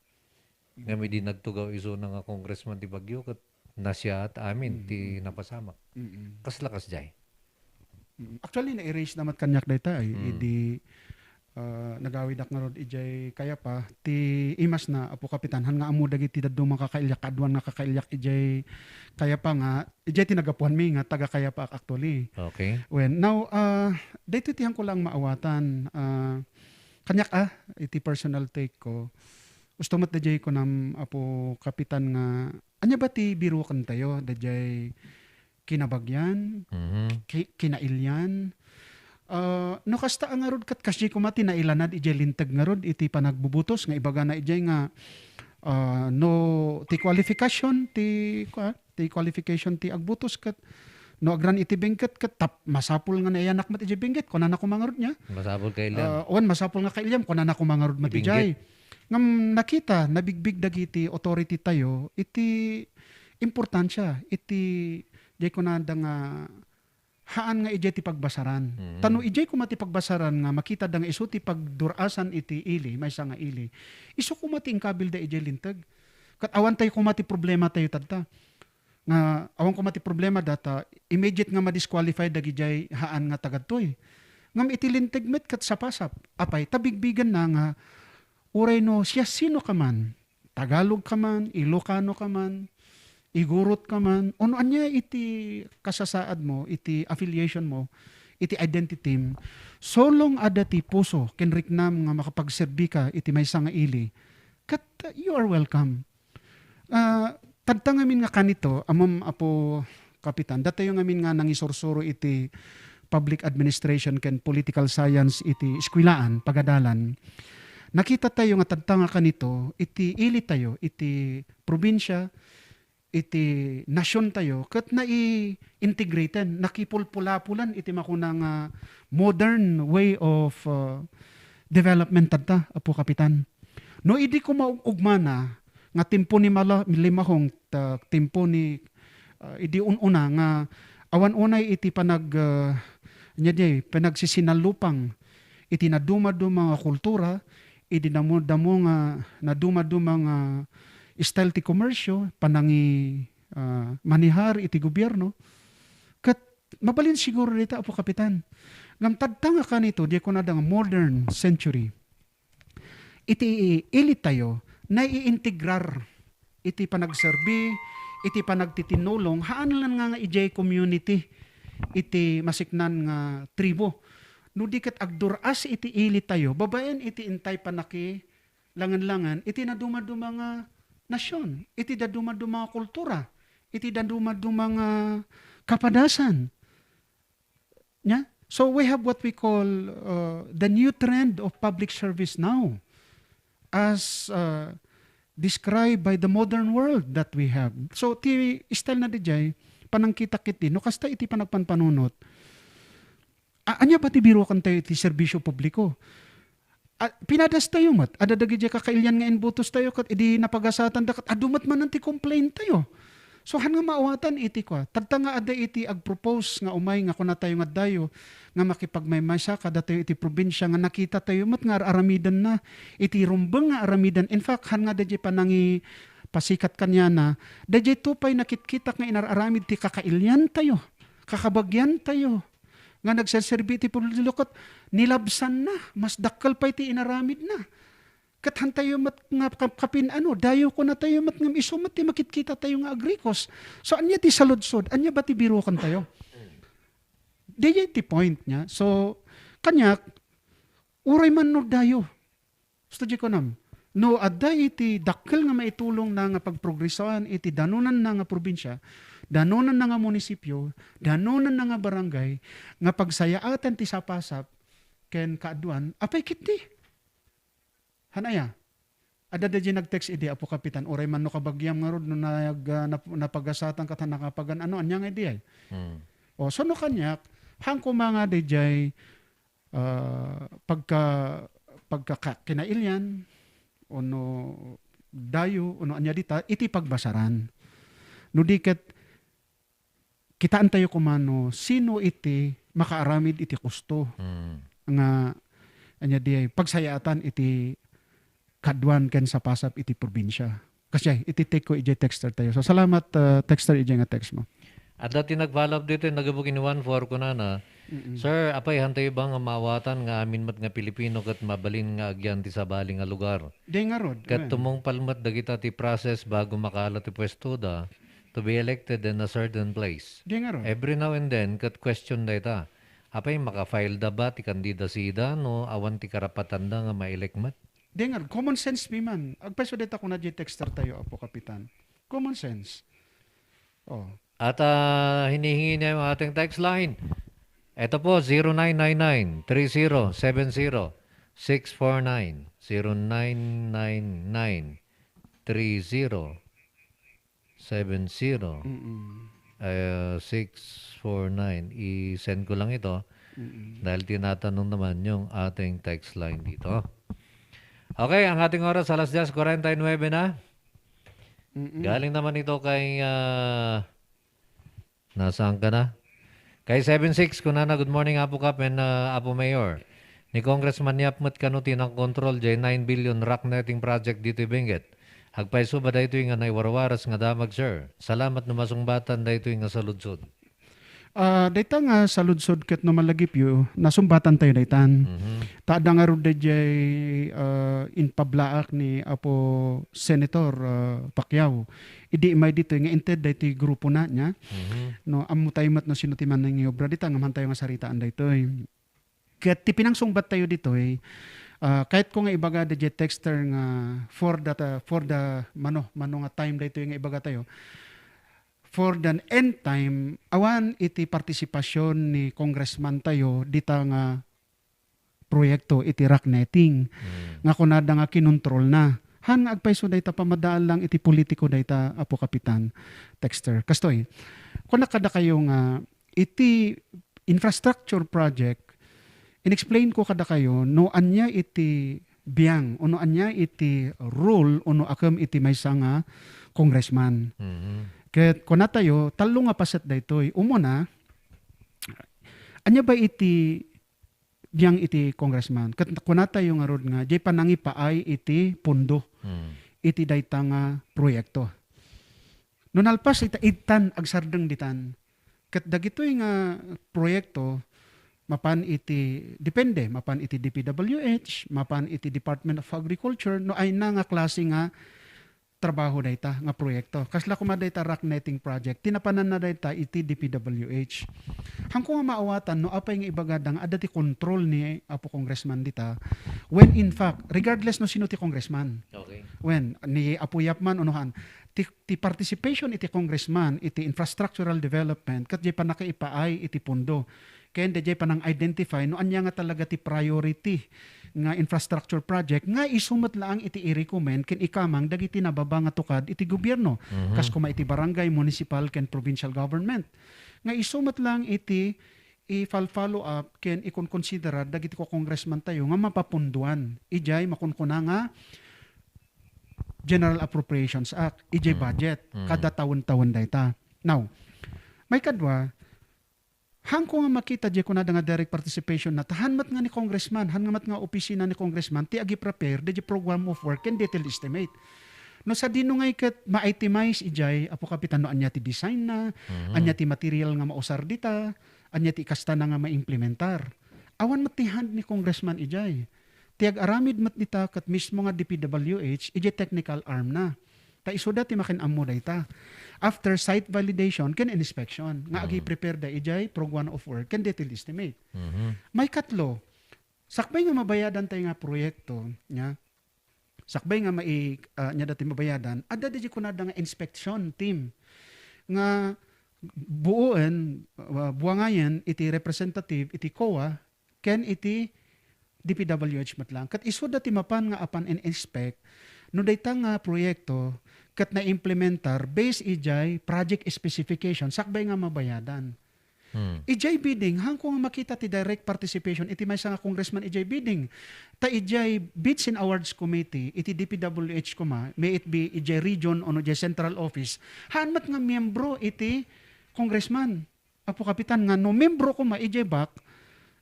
Nga may di nagtugaw iso na nga congressman ti bagyo kat nasya at amin ti napasamak. Kasla kas jay. Actually, na-erase naman kanyak data ay. Idi nagawid ak nga rod ijay kaya pa ti imas na apo kapitan han nga amo dagiti daddo makakailyak kadwan nga kakailyak ijay kaya pa nga ijay tinagapuan mi nga taga kaya pa actually. Okay. When now dito tihan ko lang maawatan kanyak iti personal take ko. Gusto mat dajay ko nam apo kapitan nga anya ba ti biro kan tayo dajay kinabagyan, kinailyan. No kasta ang arod kat kasi kumati na ilanad ijay lintag nga rod iti panagbubutos nga ibaga na ijay nga no ti qualification ti qualification ti agbutos kat no agran iti bengket kat masapul nga naiyanak mat ijay bengket kunan ako mangarod nya. Masapul kay ilyam. Masapul nga kay ilyam kunan ako mangarod mat ijay. Ngam nakita nabigbig dagiti authority tayo iti importansya iti jay kunanda nga haan nga ijay ti pagbasaran. Tano ijay ko mati pagbasaran nga makita da nga iso ti pagdurasan iti ili, may nga ili. Iso ko mati ingkabil da ijay lintag. Kat awan tayo kumati problema tayo tadta. Nga awan kumati problema data, immediate nga ma-disqualify da ijay haan nga tagadtoy. Ngam iti lintag met kat sapasap. Apay, tabigbigan na nga, uray no siya sino ka man, Tagalog ka man, Ilocano ka man, igurot ka man, ano anya iti kasasaad mo, iti affiliation mo, iti identity mo, so long ada ti puso, kenriknam nga makapagserbi ka, iti may nga ili, kat you are welcome. Tadta ngamin nga kanito, amom apo kapitan, datayo ngamin nga nangisorsuro iti public administration ken political science iti eskwilaan, pagadalan, nakita tayo nga tadta nga kanito, iti ili tayo, iti probinsya, iti nasyon tayo ket na-integrated nakipulpulapulan iti makunang modern way of development tadta apo kapitan no idi ko maugmana nga timpo ni limahong timpo ni idi ununa nga awan unay iti panagsisinalupang iti naduma-duma nga kultura idi damo nga naduma-duma nga style ti komersyo, panangi manihar iti gobyerno. Kat mabalin siguro dito apo kapitan. Ngam tadta nga kanito, di ko na nga modern century. Iti ili tayo na iintegrar iti panagserbi, iti panagtitinulong, haan lang nga ijay community, iti masiknan nga tribo. No di kat agduras iti ili tayo, babaen iti intay panaki, langan-langan, iti naduma-duma nga nasyon, iti daduma-duma nga kultura, iti daduma-duma nga kapadasan. Yeah? So we have what we call the new trend of public service now as described by the modern world that we have. So ti style na dijay, panangkita-kiti, no kasta iti panagpanpanunot, anya ba ti biro kan tayo iti serbisyo publiko? Pinadas tayo mat, adadagi dya kakailyan nga inbutos tayo kat idi napagasatan da kat adumat man nanti complain tayo. So han nga maawatan iti ko, tagta nga ada iti agpropose nga umay nga kuna tayo nga dayo nga makipagmaymaysa kada tayo iti probinsya nga nakita tayo mat nga aramidan na iti rumbeng nga aramidan. In fact han nga dadya panangi pasikat kanya na dadya tupay nakitkitak nga inararamid ti kakailyan tayo, kakabagyan tayo. Nga nagsaserbi ti pulilukot, nilabsan na, mas dakkal pa iti inaramid na. Kathan tayo mat nga kapin dayo ko na tayo mat ngam iso mat ti makitkita tayo nga agrikos. So anya ti saludsod, anya ba ti biro kan tayo? Diya ti point niya. So kanyak, uray man no dayo. Gusto di ko nam. No adda iti dakkal nga maitulong na nga pagprogresoan iti danunan na nga probinsya, danunan na nga munisipyo, danunan na nga barangay, nga pagsayaatan ti sapasap, ken kaaduan, apay kiti. Hanaya, ada da nag-text idi, apo kapitan, oray man no kabagyam nga rod, no napagasatan kat nakapagan, anya nga idi ay. O, so no kanyak, hangko mga dijay, pagka kinailyan, o no, dayo uno anya dita iti pagbasaran. No di ket kitaan tayo kumano sino iti makaaramid iti kusto nga anya di pagsayaatan iti kadwan ken sa pasap iti probinsya. Kasi iti take ko iti texter tayo. So salamat texter iti nga text mo. At dati nag-follow up dito, nagabugin ni 1-4 ko na. Sir, apay hantay ba nga mawatan nga amin mat nga Pilipino kat mabalin nga agyan ti sabali nga lugar. Di nga rod. Kat tumong palmat dagita ti process bago makala ti pwesto da to be elected in a certain place. Di nga rod. Every now and then, kat question da ita. Apay maka-file da ba ti kandidasida no awan ti karapatan da nga ma-elect mat? Di nga, common sense mi man. Agpaso dita ko na di texter tayo, Apo Kapitan. Common sense. Oh. At hinihingi niya yung ating text line. Ito po, 0999-3070-649. 0999-3070-649. I-send ko lang ito dahil tinatanong naman yung ating text line dito. Okay, ang ating oras alas 10:49 na. Galing naman ito kay nasaan ka na? Kay 76, kunana, good morning Apo Kap and Apo Mayor. Ni Congressman Yapmat Kanuti ng control jay 9 billion rock netting project dito Benguet. Agpaiso ba dito nga naiwarwaras nga damag sir? Salamat no masungbatan dito nga saludsod. Dayta nga saludsod ket no malagip yu, nasumbatan tayo daytan. Tada nga rod dayjay in pablaak ni Apo Senator Pacquiao. Idi may dito nga inted dayto grupo na niya. No amutay mat no sino ti man nga obra dita nga man tayo nga saritaan dayto. Ket ti pinangsungbat tayo dito kahit ko nga ibaga dayjay texter nga for the mano nga time dayto nga ibaga tayo. For the end time, awan iti partisipasyon ni Congressman tayo dita nga proyekto iti rock netting. Nga kunada nga kinontrol na. Han agpaiso dayta pamadaan lang iti politiko dayta Apo Kapitan texter. Kastoy, kung nakada kayo nga iti infrastructure project, inexplain ko kada kayo no anya iti biyang, no anya iti rule, no akam iti maysa nga congressman. Ket kuna tayo, talo nga paset daytoy. Umuna, anya ba iti biyang iti congressman? Ket kuna tayo nga rod nga, jay panangi paay iti pundo. Iti dayta nga proyekto. Nunalpas ita itan agsardeng ditan. Ket dagitoy nga proyekto, mapan iti, depende, mapan iti DPWH, mapan iti Department of Agriculture, no ay na nga klase nga trabaho dayta nga proyekto. Kasla kuma dayta rock netting project, tinapanan na dayta iti DPWH. Hangko nga maawatan no apay nga ibagadang adati control ni Apo Congressman dita when in fact regardless no sino ti congressman. Okay. When ni Apo Yapman unohan ti participation iti congressman iti infrastructural development kat jay pa nakaipaay iti pundo. Kaya jay pa nang identify no anya nga talaga ti priority nga infrastructure project nga isumat lang iti i-recommend ken ikamang dagiti nababa nga tukad iti gobyerno. Kas kuma iti barangay, municipal ken provincial government. Nga isumat lang iti i-follow up ken ikon-consider dagiti ko congressman tayo nga mapapunduan. Ijay makunkuna nga General Appropriations Act, ijay budget kada taon-taon dayta. Now, may kadwa hangko nga makita di ko na nga direct participation na tahanmat nga ni congressman, hanmat nga opisina ni congressman, ti agi prepare di program of work and detailed estimate. No sa dino nga ikat ma-itemize ijay, Apo Kapitan, no anya ti design na, anya ti material nga mausar dita, anya ti kasta na nga ma-implementar. Awan matihand ni congressman ijay. Tiag aramid mat dita kat mismo nga DPWH, ijay technical arm na. Ta isuda ti makin-ammo dayta. After site validation ken inspection nga agi prepare da ijay program of work ken detailed estimate. May katlo. Sakbay nga mabayadan tay nga proyekto nya. Sakbay nga nya dati mabayadan, adda di kunada nga inspection team nga buuan buangayan iti representative iti COA ken iti DPWH matlang. Kat isuda ti mapan nga apan inspect no dayta nga proyekto kat na implementar based ijay project specification sakbay nga mabayadan. Ijay bidding, hang kung makita ti direct participation, iti may nga congressman ijay bidding. Ta ijay bids and awards committee, iti DPWH kuma, may it be ijay region o ijay central office, hanmat nga miyembro iti congressman. Apo kapitan nga, no membro kuma ijay back,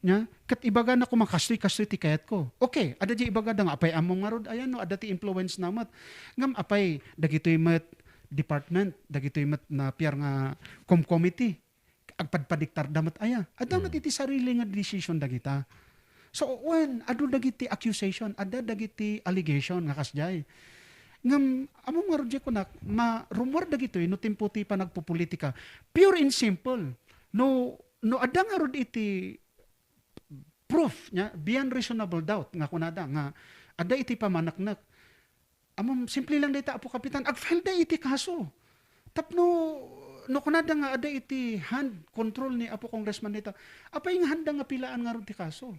nya, kat ibaga na ko makastoy ti kayat ko. Okay, ada di ibaga da nga, apay among nga rod, ayan no, ada ti influence namat. Ngam apay, dagitoy mat department, dagitoy mat na piyar nga committee, agpadpadiktar damat aya. Damat iti sarili nga decision dagita. So when adu dagiti accusation, ada dagiti allegation nga kasjay. Ngam among nga rodje ko nak rumor dagitoy no timputi pa nagpopolitika. Pure and simple. No ada nga rod iti proof nya beyond reasonable doubt nga kunada nga ada iti pamanaknak. Amom simple lang dayta Apo Kapitan agfile da iti kaso. Tapno no kunada nga ada iti hand control ni Apo Congressman nita. Apay nga handa nga pilaan nga ron ti kaso.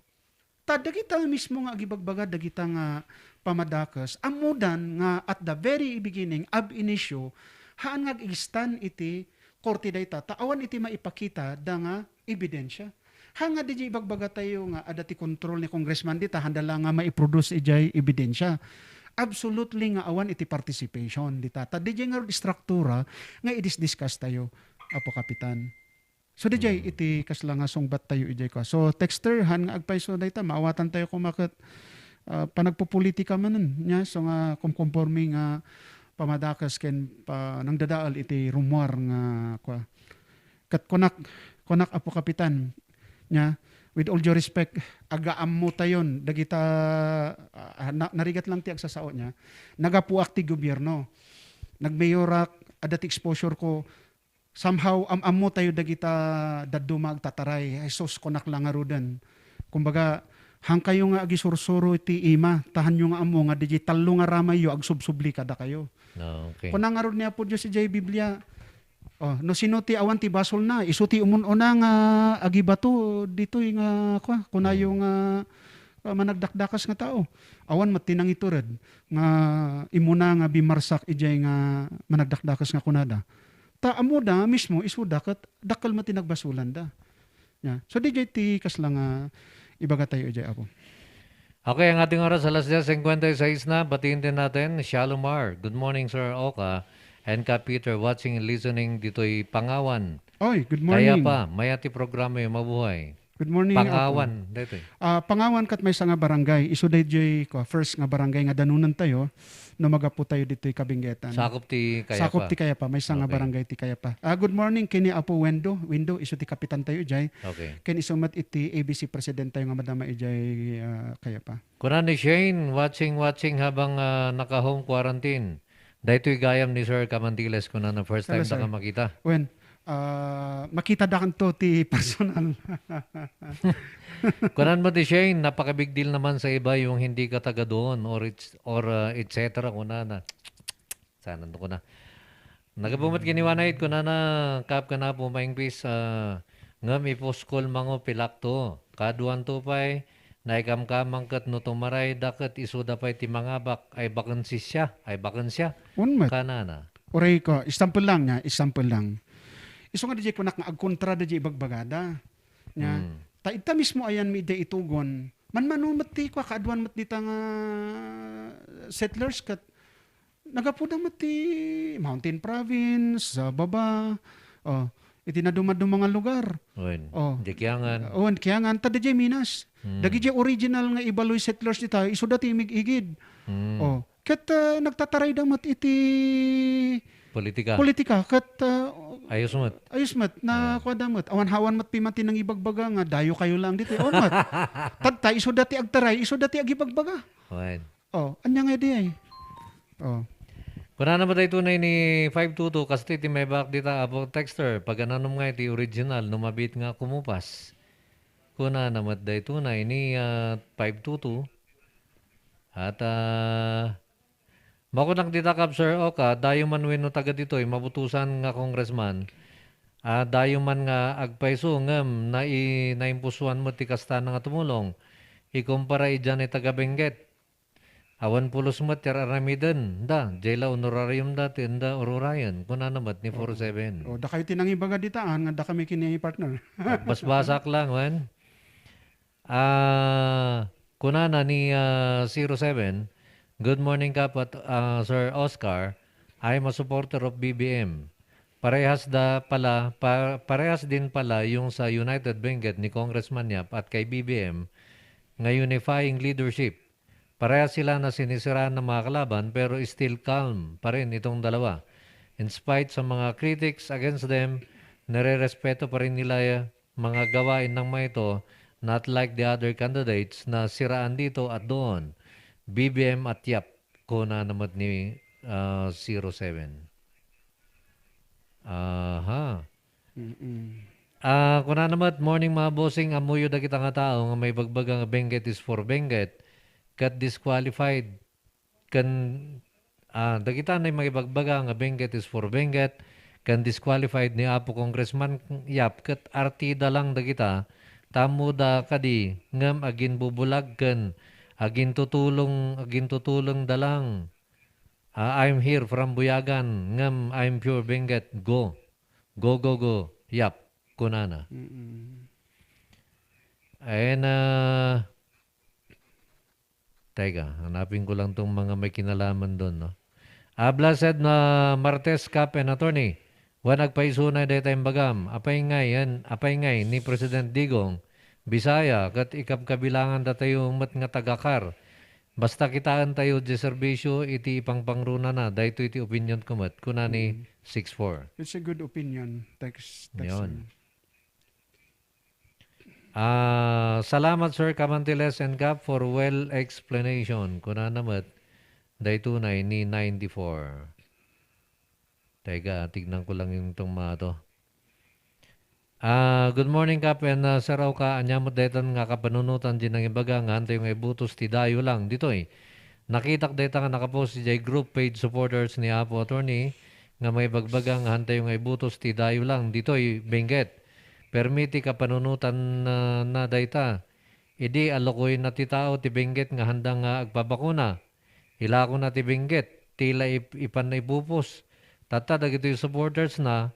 Dagita mismo nga agibagbaga dagita nga pamadakas amudan nga at the very beginning ab inisyo haan nga stand iti korte dayta taawan iti maipakita da nga ebidensya. Hanga di ibagbaga tayo nga ada ti control ni Congressman dita handa lang nga maiproduce ijay ebidensya. Absolutely nga awan iti participation dita. Ta di nga struktura nga i-discuss tayo Apo Kapitan. So di iti kasla nga sungbat tayo ijay ko. So texter han nga agpayso dayta maawatan tayo kumakat panagpopolitika manen nya so nga kumkonforme nga pamadakas ken pa nang dadaal iti rumor nga kwa. Kat konak Apo Kapitan nya with all due respect agaam mo tayon dagita narigat lang ti agsasao nya nagapuak ti gobyerno nagmayorak adati exposure ko somehow ammo tayo dagita dadumag tataray sus konak lang arudan kumbaga hang kayo nga agisursuro iti ima tahan yung nga amo nga digital nga ramay yo agsubsubli kada kayo okay. Kunang arud niya po Diyos si Jay Biblia. No sino ti awan ti basol na isuti umuno nga agibato dito nga kunayo nga managdakdakas nga tao. Awan matinang itured nga imuna nga bimarsak ijay nga managdakdakas nga kunada. Ta amuda mismo isuda kat dakkel matinagbasulan da. Yeah. So DJ ti kasla nga ibaga tayo ijay Apo. Okay, ang ating oras alas 10:56 na. Batiin din natin Shalomar. Good morning Sir Oka. And ka Peter watching and listening dito'y Pangawan. Oy, good morning. Kaya pa, mayati programa yung mabuhay. Good morning. Pangawan. Dito. Pangawan kat may nga barangay. Isu DJ ko first nga barangay nga danunan tayo no magapu tayo dito'y Kabinggetan. Sakop ti Kayapa. Sakop ti Kayapa. May nga barangay ti Kayapa. Good morning kini Apo Wendo. Isu ti kapitan tayo jay. Okay. Ken isumat iti ABC president tayo nga madama ijay Kayapa. Kunan ni Shane watching habang naka-home quarantine. Dahito'y gayam ni Sir Camantiles ko na first time na ka makita. When? Makita da kanto ti personal. Kunan mo ti Shane, napaka-big deal naman sa iba yung hindi ka taga doon or et cetera. Kunan sana ko na. Nagabumat giniwanayit ko na kap ka na po maing bis nga mi poskol mango pilakto. Kaduan to pa'y naikamkamang kat no tumaray dakat isuda pa'y timangabak ay bakansi siya. Unmat. Kanana. Oray ko, example lang. Iso nga DJ ko nga agkontra DJ ibagbagada. Ta ita mismo ayan mi ide itugon. Man mati ko kaaduan mat dita nga settlers kat nagapuda mati Mountain Province sa baba. Iti na dumad mga lugar. Di kiyangan. Kiyangan ta DJ Minas. Dagi original nga ibaloy settlers dita iso dati mig-igid. Kat nagtataray damat iti politika kat ayos mat na kwadamat awan-hawan mat pimati nang ibagbaga nga dayo kayo lang dito mat tadta iso dati agtaray iso dati agibagbaga anya nga di ay kuna naman tayo tunay ni 522 kasi ti may back dita Apo texter pag ananom nga iti original numabit nga kumupas kuna naman tayo tunay ni 522 at makunang dita kap Sir Oka, dayo man weno taga dito'y mabutusan nga congressman. Dayo man nga agpaiso ngam naimpusuan mo ti kasta nga tumulong. Ikumpara idyan ni taga Benguet. Awan pulos mat yar aramidan. Da, jayla honorarium dati, da orurayan. Kuna namat ni 47. O, da kayo tinangi baga ditaan, nga da kami kini partner. Basbasak lang, wan. Kunana ni 07. Good morning kapat, Sir Oscar. I am a supporter of BBM. Parehas din pala yung sa United Benguet ni Congressman Yap at kay BBM nga unifying leadership. Parehas sila na sinisiraan ng mga kalaban pero still calm pa rin itong dalawa. In spite sa mga critics against them, nare-respeto pa rin nila mga gawain ng mga ito, not like the other candidates na siraan dito at doon. BBM at Yap, kuna naman ni 07. Aha. Kuna naman, morning mga bossing, amuyo da kita nga tao nga may bagbagang Benguet is for Benguet. Kat disqualified. Da kita na may bagbaga nga Benguet is for Benguet. Kan disqualified ni Apo Congressman Yap. Kat artida lang da kita. Tamo da kadi ngam agin bubulag kan. Agin tutulong dalang. I'm here from Buyagan. Ngam, I'm pure Benguet. Go. Go. Yap. Kunana. Ayun teka, hanapin ko lang tong mga may kinalaman doon. No? Blessed na Martes Cap and Attorney. Wanag paisunay day tayong bagam. Apay ngay ni President Digong. Bisaya, kat ikap kabilangan da tayo mat nga tagakar. Basta kitaan tayo di serbisyo, iti ipang pangruna na. Dahito iti opinion ko mat. Kunani 6-4. It's a good opinion. Text. Yun. Salamat Sir Camantiles and Cap for well explanation. Kuna namat, dahito na ni 94. Teka, tignan ko lang yung itong mga to. Good morning Cap and Sir Auka, anyamot daytan nga kapanunutan din ng ibaga nga antay yung ibutos ti dayo lang dito eh. Nakitak dayta nga nakapost si J Group page supporters ni Apo Attorney nga may bagbagang hantay yung ibutos ti dayo lang dito eh, Benguet. Permiti kapanunutan na dayta. Idi alokoy na ti tao ti Benguet nga handang nga agpabakuna. Ilako na ti Benguet, tila ipan na ipupos. Tata dagito yung supporters na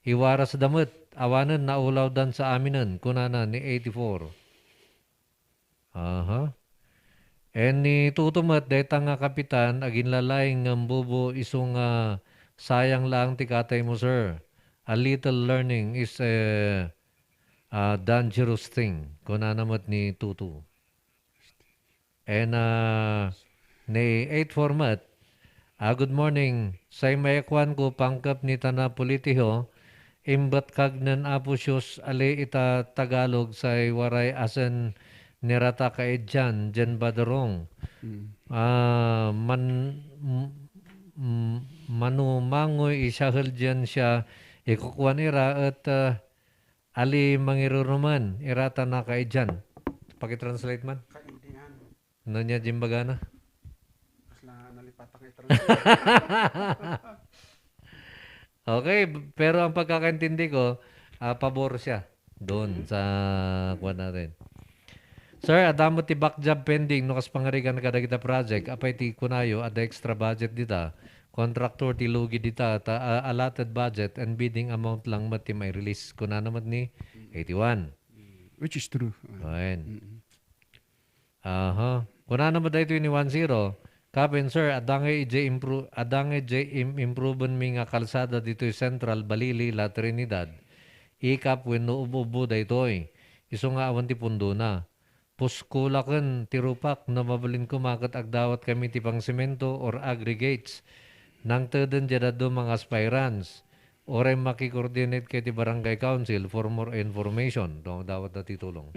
iwaras damit. Awanan na ulaw dan sa aminan. Kunana ni 84. Aha. En ni tutumat dayta nga kapitan agin lalay ng bubo isong sayang lang ti katay mo sir. A little learning is a dangerous thing. Kunana mat ni Tutu. En ni 8 format. Good morning. Say mayakwan ko pangkap ni Tana Politiho. Imbat kagnan apusyos ali ita Tagalog say waray asen nirata kaedjan jen baderong. Manumangoy isahel jen siya ikukuan ira at ali mangiruruman irata na kaedjan. Pakitranslate man? Kaindihan. Ano niya jimbagana? Kasla nalipatang i-translate. Okay, pero ang pagkakaintindi ko, pabor siya doon sa kuwan natin. Sir, adamo ti back job pending no kas pangarigan kada kita project, apay ti kunayo ada extra budget dita. Contractor ti lugi dita ta allotted budget and bidding amount lang mati may release kuna naman ni 81. Which is true. Ayun. Aha. Kuna naman dito ni 10. Kapin sir, adange improvean mi nga kalsada dito Central, Balili, La Trinidad. Ikap when no ubo daytoy. Iso nga awan ti pundo na. Puskulaken tirupak na mabalin kumakat agdawat kami ti pang semento or aggregates. Nang teden jadado mga aspirants. Oray makikoordinate kay ti Barangay Council for more information. Dong dawat na titulong.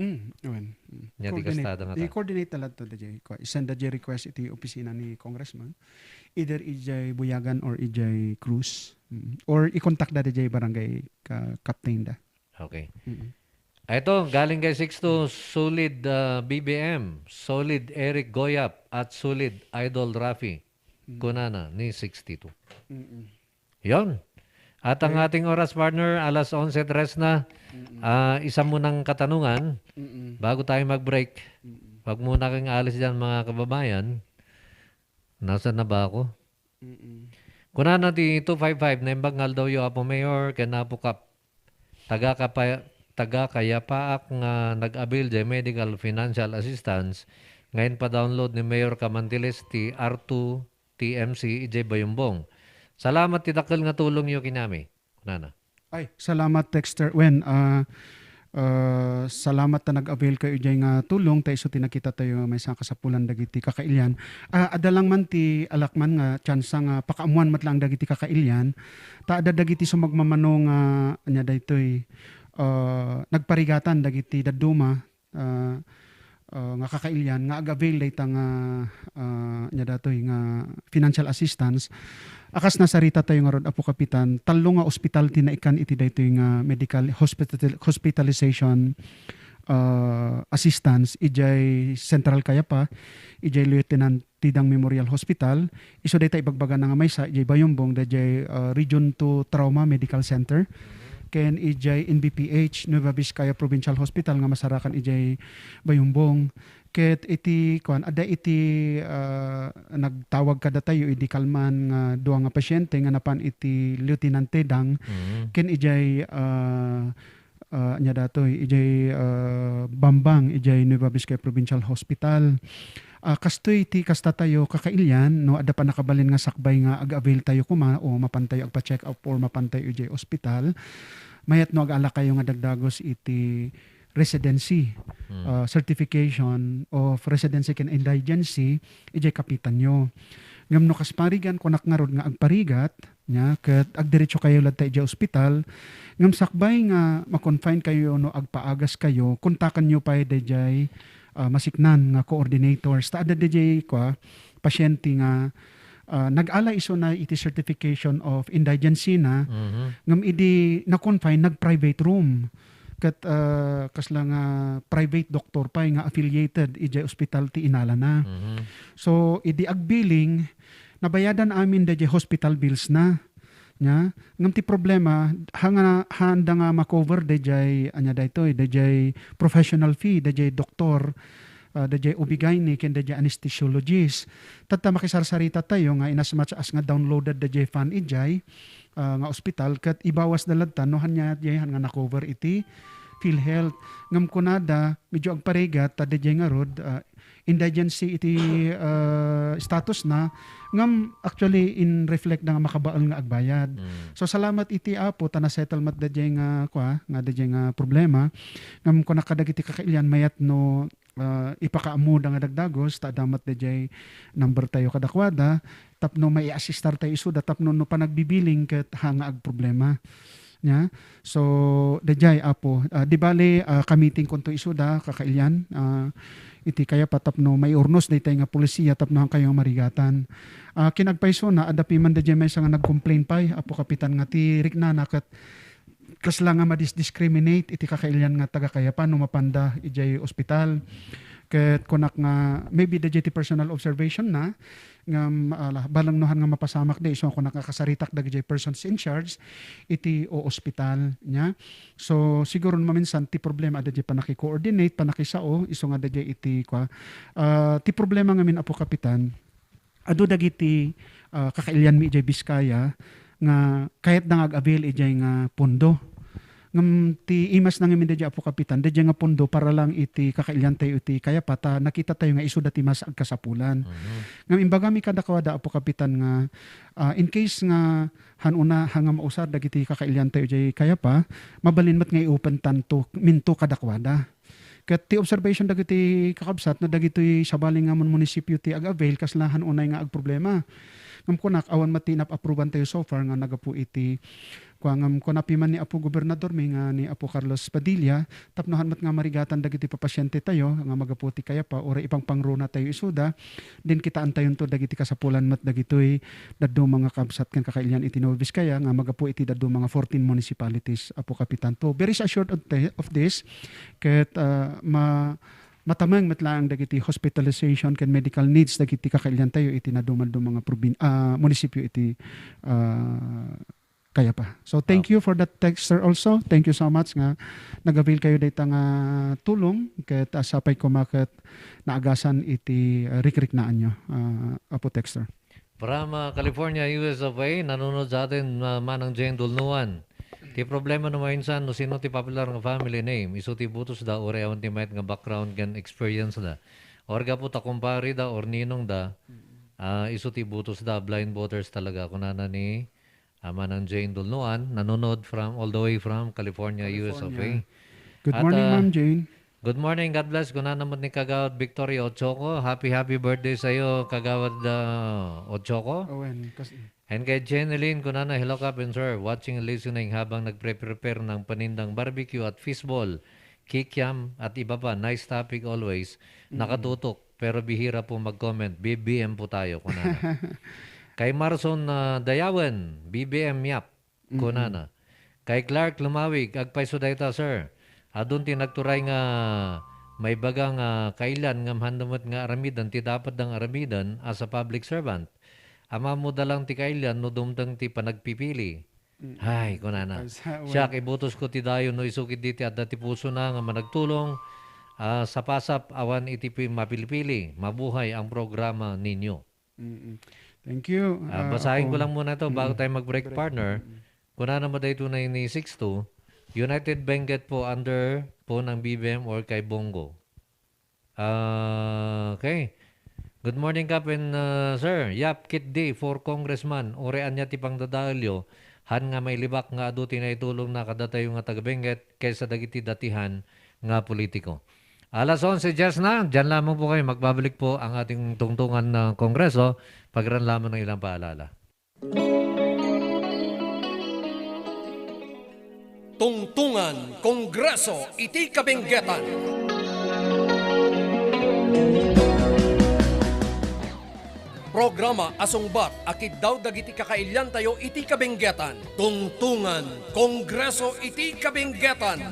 Nya ti kastada nga ta. I-coordinate talat to DJ. Isend the request iti opisina ni Congressman. Either ijay Buyagan or ijay Cruz. Or i-contact da DJ Barangay Captain da. Okay. Ito, galing kay 6-2, Solid BBM, Solid Eric Goyap, at Solid Idol Rafi. Kunana ni 62. Yon. At ang ating oras partner, alas 11:03 na, isa munang katanungan, bago tayo mag-break. Wag muna kang alis dyan mga kababayan. Nasaan na ba ako? Kuna na ti 255 na imbangal daw yung Apo Mayor kaya po kap taga kaya paak nga nag-avail di medical financial assistance ngayon pa download ni Mayor Camantiles ti R2 TMC ijay bayumbong. Salamat ti dakkel nga tulong yo kinami. Kuna na. Ay, salamat Texter Wen. Salamat na nag-avail kayo dyan nga tulong tayo so tinakita tayo may isang kasapulan dagiti kakailyan. Adalang man ti alakman nga tsansa nga pakaamuan matlang dagiti kakailyan. Ta ada dagiti sumagmamano nga anya daytoy nagparigatan dagiti daduma nga kakailyan nga ag-avail dayta nga anya datoy nga financial assistance. Akas na sarita tayo nga rod Apo Kapitan, talo nga ospital tinaikan iti daytoy nga medical hospitalization assistance ijay Central Cayapa, ijay Lieutenant Tidang Memorial Hospital, iso dayta ibagbaga na nga maysa ijay Bayumbong dayjay Region 2 Trauma Medical Center. Ken ijay NBPH Nueva Vizcaya Provincial Hospital nga masarakan ijay Bayumbong. Ket iti kuan ada iti nagtawag kada tayo idi kalman nga duha nga pasyente nga napan iti Lieutenant Tedang ken ijay nya datoy ijay Bambang ijay Nueva Vizcaya Provincial Hospital. Kastoy iti kasta tayo kakailyan no ada pa nakabalin nga sakbay nga ag-avail tayo kuma o mapantay agpa-check up or mapantay ijay ospital. Mayat no ag-ala kayo nga dagdagos iti residency certification of residency ken indigency ijay kapitan nyo. Ngam no kasparigan kunak nga rod nga agparigat nya ket agdiretso kayo ladta ijay ospital ngam sakbay nga ma-confine kayo no agpaagas kayo kontakan nyo pa dayjay masiknan nga coordinators ta ada dayjay pasyente nga nag-ala iso na iti certification of indigency na ngam idi na-confine nag-private room ket kasla nga private doctor pa nga affiliated ijay ospital ti inala na. So idi agbilling nabayadan amin dayjay hospital bills na nya ngam ti problema handa nga makover dayjay anya daytoy dayjay professional fee dayjay doktor dayjay OB/GYN ken dayjay anesthesiologist tata makisarsarita tayo nga inas much as nga downloaded dayjay fund ijay nga ospital ket ibawas daladta no hanya nga na-cover iti PhilHealth ngam kunada medyo agparegat ta dayjay nga rod indigency iti status na ngam actually in reflect na nga makabaal nga agbayad. So salamat iti Apo ta na settlement dayjay nga nga dayjay nga problema ngam kun nakadagiti kakailyan mayat no ipakaamu nga dagdagos ta damat dayjay number tayo kadakwada tapno may assistar tayo isuda tapno no panagbibiling ket hanga ag problema nya. So dayjay Apo di bale kamiting konto isuda kakailyan iti kaya patapno may urnos daytay nga pulisiya tapno hang kayo marigatan. Kinagpayso na adapi man dayjay may nga nag-complain pay Apo Kapitan nga ti riknana ket kasla nga madiscriminate iti kakailyan nga taga Kayapan no mapanda ijay ospital ket kunak nga maybe dayjay ti personal observation na nga balang nohan nga mapasamak day so kunak nga kasaritak dagiti persons in charge iti o ospital nya. So siguro maminsan ti problema dayjay panaki-coordinate panakisao iso nga dayjay iti ti problema nga min Apo Kapitan adu dagiti kakailyan mi ijay Biskaya nga kahit na ag-avail ijay nga pondo ngam ti imas nang imin dayjay Apo Kapitan dayjay nga pondo para lang iti kakailyan tayo iti kaya pata nakita tayo nga isu dati mas agkasapulan. Ngam imbaga mi kadakawada Apo Kapitan nga in case nga hanuna hanga mausar dagiti kakailyan tayo ijay kaya pa mabalin mat nga i-open tanto minto kadakwada. Ket ti observation dagiti kakabsat na dagitoy sabaling nga munisipyo ti ag-avail kaslahan unay nga agproblema. Ngam kunak awan matinap approval tayo so far nga nagapu iti ngam kunapi man ni Apo Gobernador mi nga ni Apo Carlos Padilla tapnohan mat nga marigatan dagiti papasyente tayo nga magaputi kaya pa ora ipang pangruna tayo isuda din kita antayon to dagiti kasapulan mat dagitoy daddo mga kabsat ken kakailyan iti Nueva Vizcaya nga magapu iti daddo mga 14 municipalities Apo Kapitan to very assured of this ket matamang matlaang dagiti hospitalization ken medical needs dagiti kakailyan tayo iti nadumad mga munisipyo iti kaya pa. So thank you for that texter also. Thank you so much nga nagabil kayo data nga tulong ket sapay ko maket naagasan iti rikrik naan nyo, Apo texter. From California, US of A, nanonood sa atin Manang Jane Dulnuan. Ti problema no minsan no sino ti popular nga family name, iso ti butos da or ewan ti might nga background gan experience da. Orga po ta kumpare da or ninong da, iso ti butos da blind voters talaga kunana ni Manang Jane Dulnuan, nanonood from all the way from California, US of A. Good morning, Ma'am Jane. Good morning, God bless. Kunana mo ni Kagawad Victoria Ochoco. Happy birthday sa iyo, Kagawad Ochoco. And kay Jeneline, kunana, hello Captain Sir. Watching and listening habang nagpre-prepare ng panindang barbecue at fishball, kikiam at iba pa. Nice topic always. Nakatutok, pero bihira po mag-comment. BBM po tayo, kunana. Kay Marson Dayawan, BBM yap, kunana. Kay Clark Lumawig, agpaiso dayta, sir. Adun ti nagturay nga may bagang kailan nga mahandamot nga aramidan ti dapat ng aramidan as a public servant. Ama mo dalang ti kailan no dumtang ti panagpipili. Hay, kunana. Siya ibutos ko ti dayo no isukid diti at dati puso na nga managtulong sa pasap awan iti mapilipili. Mabuhay ang programa ninyo. Thank you. Basahin ko lang muna ito bago tayo mag-break, partner. Kunana mo dahi tunay ni 6-2. United Benguet po under po ng BBM or kay Bongo. Okay. Good morning, Captain Sir. Yap, kit day for Congressman. Orean niya tipang dadalyo. Han nga may libak nga aduti na itulong na kadatayo nga taga-Benguet kaysa dagiti datihan nga politiko. Alas 11 just na. Diyan lamang po kayo. Magbabalik po ang ating tungtungan ng Kongreso. Pagran lamang ng ilang paalala. Tungtungan Kongreso iti kabenggetan. Programa asungbat akid daw dagiti kakailyan tayo iti kabenggetan. Tungtungan Kongreso iti kabenggetan.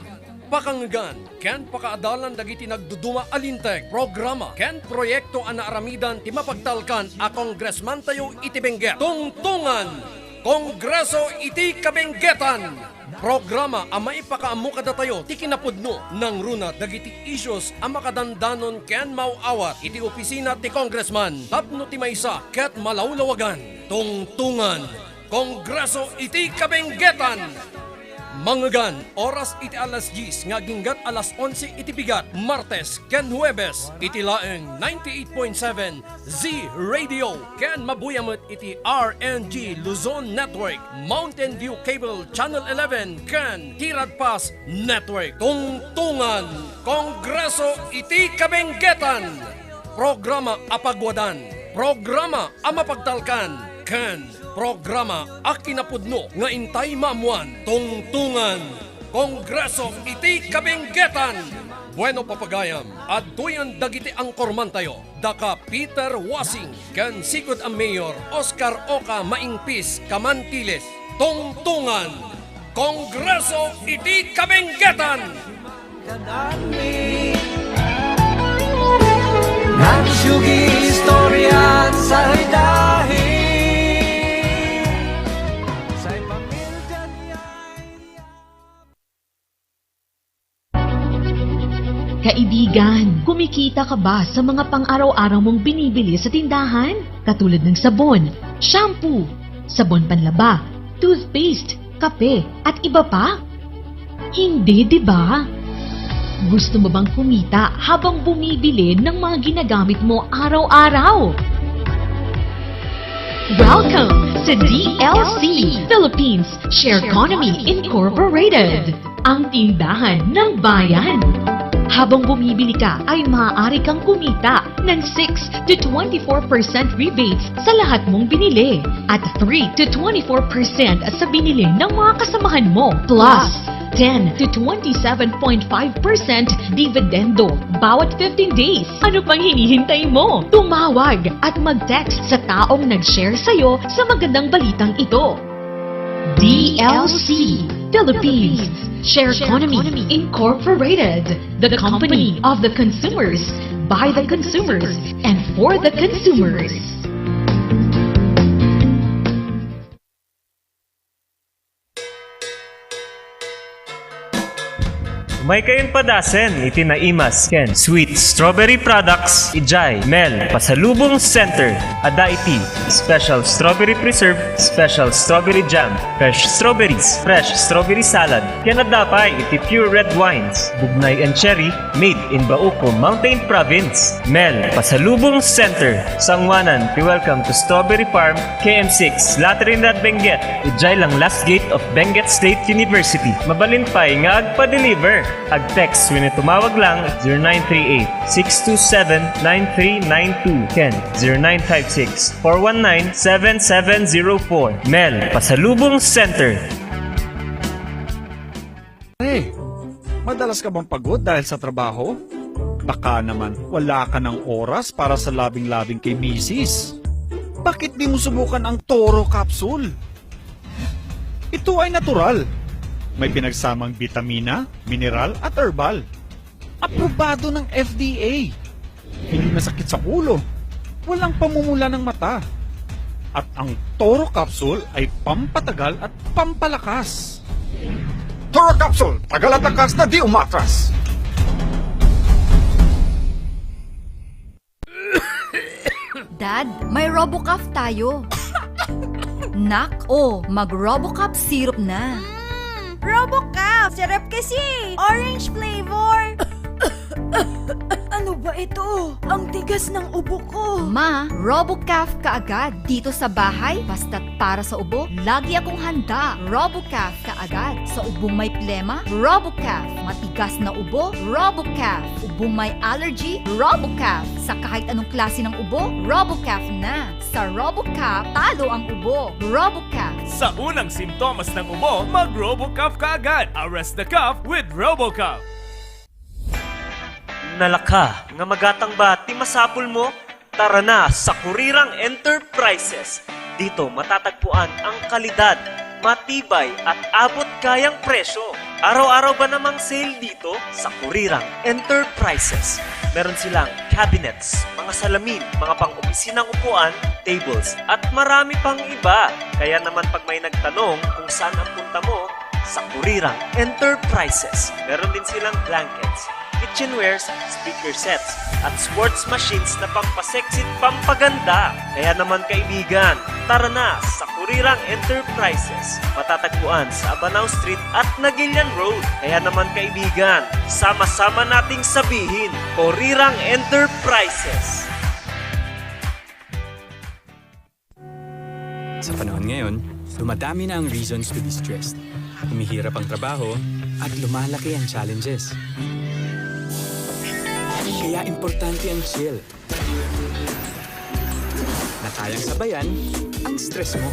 Pakanggan, ken pakaadalan dagiti nagduduma alinteg. Programa, ken proyekto anaaramidan ti mapagtalkan a kongresman tayo iti Benguet. Tungtungan Kongreso iti kabenggetan. Programa ang maipakaamu kada tayo ti kinapudno ng runa dagiti issues ang makadandanon ken mauawat iti opisina ti Congressman tapno ti maysa ket malawlawagan. Tungtungan Kongreso iti kabenggetan. Manggagan, oras iti alas 10, nga ginggat alas 11 iti bigat, Martes ken Huwebes, iti laeng 98.7 Z Radio, ken mabuyamot iti RNG Luzon Network, Mountain View Cable Channel 11, ken Tirad Pass Network. Tungtungan Kongreso iti kabenggetan. Programa apagwadan, programa amapagtalkan, ken programa akinapudno nga intay maamuan. Tungtungan Kongreso iti kabenggetan. Bueno papagayam, adtuyan dagiti ang korman tayo. Daka Peter Wasing, ken sigod ang Mayor Oscar Oka Maingpis Kamantiles. Tungtungan Kongreso iti kabenggetan. Nagsugi istoryan sa dahil Kaibigan, kumikita ka ba sa mga pang-araw-araw mong binibili sa tindahan? Katulad ng sabon, shampoo, sabon panlaba, toothpaste, kape, at iba pa? Hindi, di ba? Gusto mo bang kumita habang bumibili ng mga ginagamit mo araw-araw? Welcome sa DLC Philippines Share Economy Incorporated, ang tindahan ng bayan. Habang bumibili ka ay maaari kang kumita ng 6 to 24% rebates sa lahat mong binili at 3 to 24% sa binili ng mga kasamahan mo, plus 10 to 27.5% dividendo bawat 15 days. Ano pang hinihintay mo? Tumawag at mag-text sa taong nag-share sa'yo sa magandang balitang ito. DLC Philippines Share Economy Incorporated, the company of the consumers, by the consumers, and for the consumers. May kayon padasen, iti na imas, ken sweet strawberry products, ijay, Mel, Pasalubong Center, ada iti, special strawberry preserve, special strawberry jam, fresh strawberry salad, ken adapay iti pure red wines, bugnay and cherry, made in Bauco, Mountain Province. Mel, Pasalubong Center, Sangwanan, welcome to Strawberry Farm, KM6, Latrinidad, Benguet, ijay lang last gate of Benguet State University. Mabalin pa'y nga agpa-deliver. Ag-text when tumawag lang 0938-627-9392. Ken 0956-419-7704. Mel, Pasalubong Center. Hey, madalas ka bang pagod dahil sa trabaho? Baka naman wala ka ng oras para sa labing-labing kay misis. Bakit di mo subukan ang Toro Capsule? Ito ay natural. May pinagsamang bitamina, mineral at herbal. Aprobado ng FDA. Hindi masakit sa ulo. Walang pamumula ng mata. At ang Toro Capsule ay pampatagal at pampalakas. Toro Capsule, tagal at lakas na di umatras. Dad, may RoboCaf tayo. Nak, mag-RoboCaf syrup na. RoboCaf! Sarap kasi! Orange flavor! Ano ba ito? Ang tigas ng ubo ko. Ma, RoboCaf kaagad. Dito sa bahay, basta't para sa ubo, lagi akong handa. RoboCaf kaagad. Sa ubong may plema, RoboCaf. Matigas na ubo, RoboCaf. Ubong may allergy, RoboCaf. Sa kahit anong klase ng ubo, RoboCaf na. Sa RoboCaf, talo ang ubo. RoboCaf. Sa unang simptomas ng ubo, mag-RoboCaf ka agad. Arrest the cough with RoboCaf. Nalaka, nga magatang ba ti masapul mo? Tara na sa Kurirang Enterprises. Dito matatagpuan ang kalidad, matibay at abot kayang presyo. Araw-araw ba namang sale dito sa Kurirang Enterprises? Meron silang cabinets, mga salamin, mga pang-opisinang upuan, tables, at marami pang iba. Kaya naman pag may nagtanong kung saan ang punta mo, sa Kurirang Enterprises. Meron din silang blankets, kitchenwares, speaker sets, at sports machines na pampasexy at pampaganda. Kaya naman kaibigan, tara na sa Kurirang Enterprises. Matatagpuan sa Abanao Street at Nagilian Road. Kaya naman kaibigan, sama-sama nating sabihin, Kurirang Enterprises. Sa panahon ngayon, dumadami na ang reasons to be stressed. Humihirap ang trabaho at lumalaki ang challenges. Kaya importante ang chill. Na kayang sabayan ang stress mo.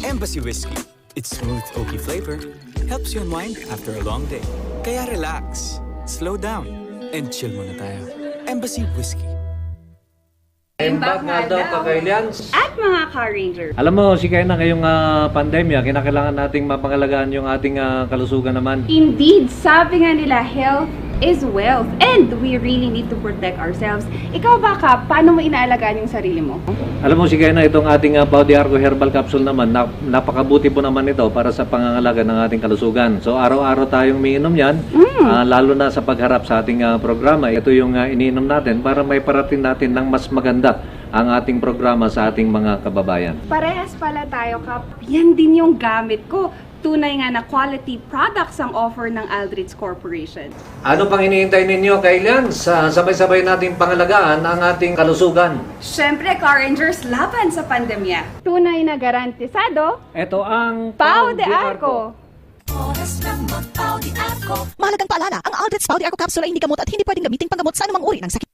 Embassy Whiskey. Its smooth, oaky flavor helps you unwind after a long day. Kaya relax, slow down, and chill muna tayo. Embassy Whiskey. Imbag nga daw kakailians. At mga Car Ranger. Alam mo, si Kena ngayong pandemya, kinakailangan nating mapangalagaan yung ating kalusugan naman. Indeed, sabi nga nila, health is wealth. And we really need to protect ourselves. Ikaw ba ka, paano mo inaalagaan yung sarili mo? Alam mo, si Kena, itong ating Body Arco Herbal Capsule naman, napakabuti po naman ito para sa pangangalaga ng ating kalusugan. So, araw-araw tayong umiinom yan, lalo na sa pagharap sa ating programa. Ito yung iniinom natin para may parating natin ng mas maganda ang ating programa sa ating mga kababayan. Parehas pala tayo, Kap. Yan din yung gamit ko. Tunay nga na quality products ang offer ng Aldrich Corporation. Ano pang hinihintay ninyo, Kailians? Sabay-sabay nating pangalagaan ang ating kalusugan. Siyempre, Car Rangers, laban sa pandemya. Tunay na garantisado. Ito ang Pau de Arco. Mahalagang paalala, ang Aldrich Pau de Arco Capsule ay hindi gamot at hindi pwedeng gamitin panggamot sa anumang uri ng sakit.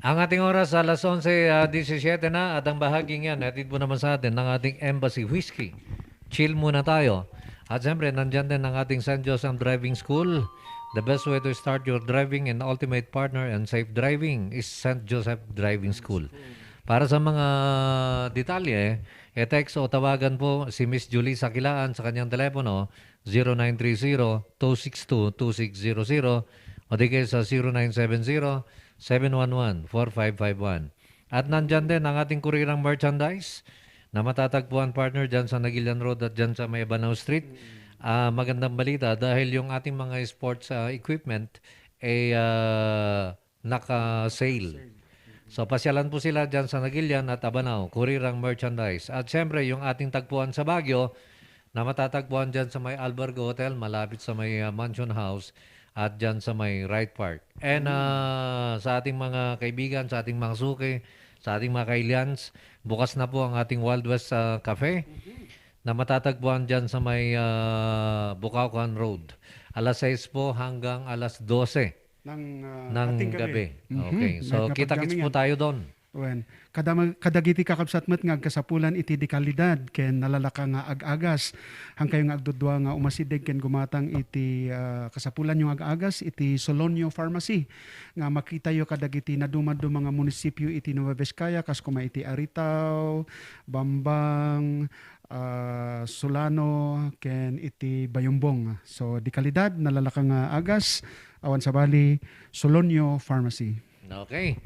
Ang ating oras alas 11:17 na at ang bahaging yan, hatid po naman sa atin ng ating Embassy Whiskey. Chill muna tayo. At siyempre, nandyan din ang ating St. Joseph Driving School. The best way to start your driving and ultimate partner and safe driving is St. Joseph Driving School. Para sa mga detalye, text o tawagan po si Miss Julie Sakilaan sa kanyang telepono 0930-262-2600 o di kayo sa 0970 0917-711-4551. At nandyan din ang ating kurirang merchandise na matatagpuan partner dyan sa Nagilian Road at dyan sa may Banao Street. Magandang balita dahil yung ating mga sports equipment ay naka-sale. So pasyalan po sila dyan sa Nagilian at Abanao, kurirang merchandise. At syempre yung ating tagpuan sa Baguio na matatagpuan dyan sa may Albergo Hotel, malapit sa may Mansion House at dyan sa may Wright Park. And sa ating mga kaibigan, sa ating mga suki, sa ating mga kailians, bukas na po ang ating Wild West Cafe na matatagpuan dyan sa may Bukawkan Road. Alas 6 po hanggang alas 12 ng gabi. Okay. So, kita-kits po tayo doon. Wen, kadagiti kakabsatmet nga agkasapulan iti di kalidad ken nalalaka nga ag-agas hangkay nga agdudwa nga umasidig ken gumatang iti kasapulan yung ag-agas iti Solonio Pharmacy nga makita yo kadagiti nadumad mga munisipyo iti Nueva Vizcaya kas kuma iti Aritaw, Bambang, Solano ken iti Bayumbong. So di kalidad nalalaka nga agas awan sa bali Solonio Pharmacy. Okay.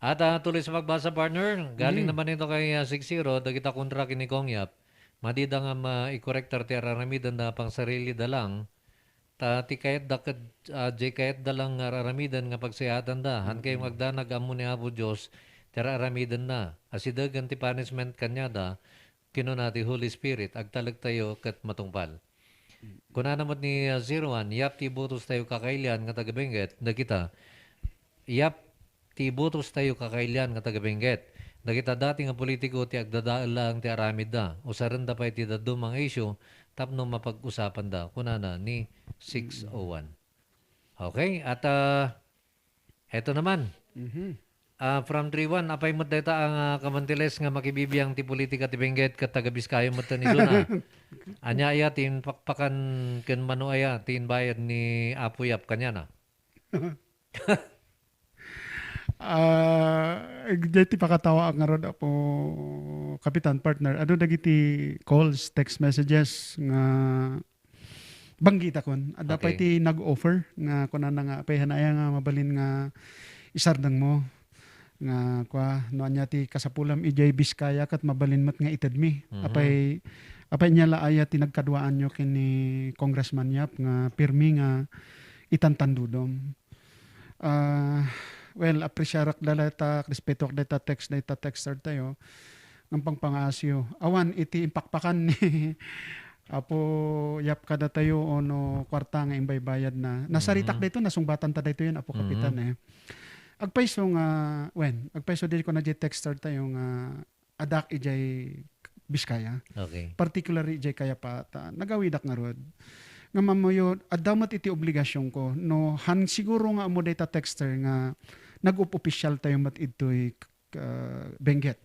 At tuloy sa pagbasa, partner, galing naman ito kay 6-0, dagita kontra kini Kongyap. Madida nga ma-i-correctar ti araramidan na pang sarili dalang, ti kayat dalang araramidan nga pagsayatan da, han kayo magdanag amo ni Apo Diyos, ti araramidan na. Asidagan ti punishment kanya da, kinuna ti Holy Spirit, agtalag tayo kat matungpal. Kuna naman ni 01, yap ti butos tayo kakailian nga tagabenget, na kita, yap ti butos tayo kakailian nga taga-Benguet. Nakita dati nga politiko ti agdadaalang ti aramid da. Usaran da pa iti dadumang issue tapno mapag-usapan da. Kunana ni 601. Okay? At eto naman. From 3-1, apay mo data ang kamantiles nga makibibiyang ti politika ti Benguet kat taga-Biskayo mo ni Luna. Anya aya tin pakpakan ken mano aya tin bayad ni Apuyap kanya na. Dito pakatawa ang nga po kapitan partner ano dagiti calls text messages nga banggita kon dapat iti nag-offer nga kunan nga pahanaya nga mabalin nga isardang mo nga kwa no anya ti kasapulam ijay Biskaya kat mabalin mat nga itedmi apay nya laaya ti nagkadwaan nyo kini Congressman Yap nga pirmi nga itantandudom. Well, appreciate data, respeto data texter tayo ng pangpangasyo. Awan, iti impakpakan ni Apo Yap kada tayo o no kwarta nga imbaybayad na. Nasaritak dito, nasungbatan ta dito yun, Apo Kapitan Agpaiso nga, agpaiso dito ko na di texter tayo nga adak ijay Biskaya. Okay. Particularly ijay Kayapata. Nagawidak nga rod. Nga mamoyo, adamat iti obligasyon ko. No, han siguro nga mo data texter nga nag-up-official tayo mat ito'y Benguet.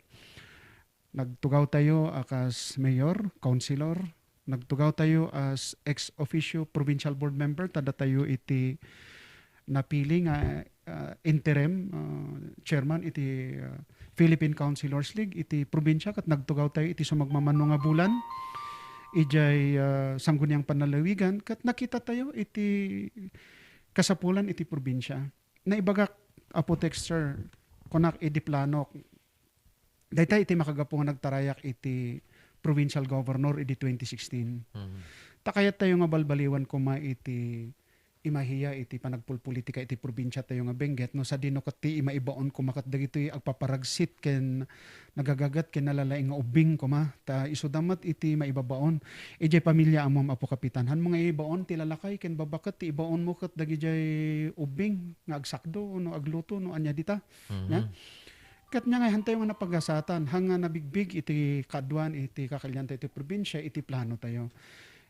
Nagtugaw tayo as mayor, councilor. Nagtugaw tayo as ex-officio provincial board member. Tada tayo iti napili nga interim chairman iti Philippine Councilors League iti probinsya kat nagtugaw tayo iti sumagmamano nga bulan. Ijay sangguniang panalawigan kat nakita tayo iti kasapulan iti probinsya. Naibagak Apo texter kunak iti plano daytay iti makagapo nga nagtarayak iti provincial governor iti 2016. Takayat tayo nga balbaliwan kuma iti imahiya iti panagpulpolitika iti probinsya tayo nga Benguet no sa dino ket ti imaibaon kumakat dagitoy agpaparagsit ken nagagagat ken nalalaing nga ubing kuma ta isudamat iti maibabaon ijay pamilya amom Apo Kapitan han mga ibaon ti lalakay ken babakat ti ibaon mo ket dagijay ubing nga agsakdo no agluto no anya dita ya ket nya nga hantay nga napagasatan hanga nabigbig iti kadwan iti kakalyan iti probinsya iti plano tayo.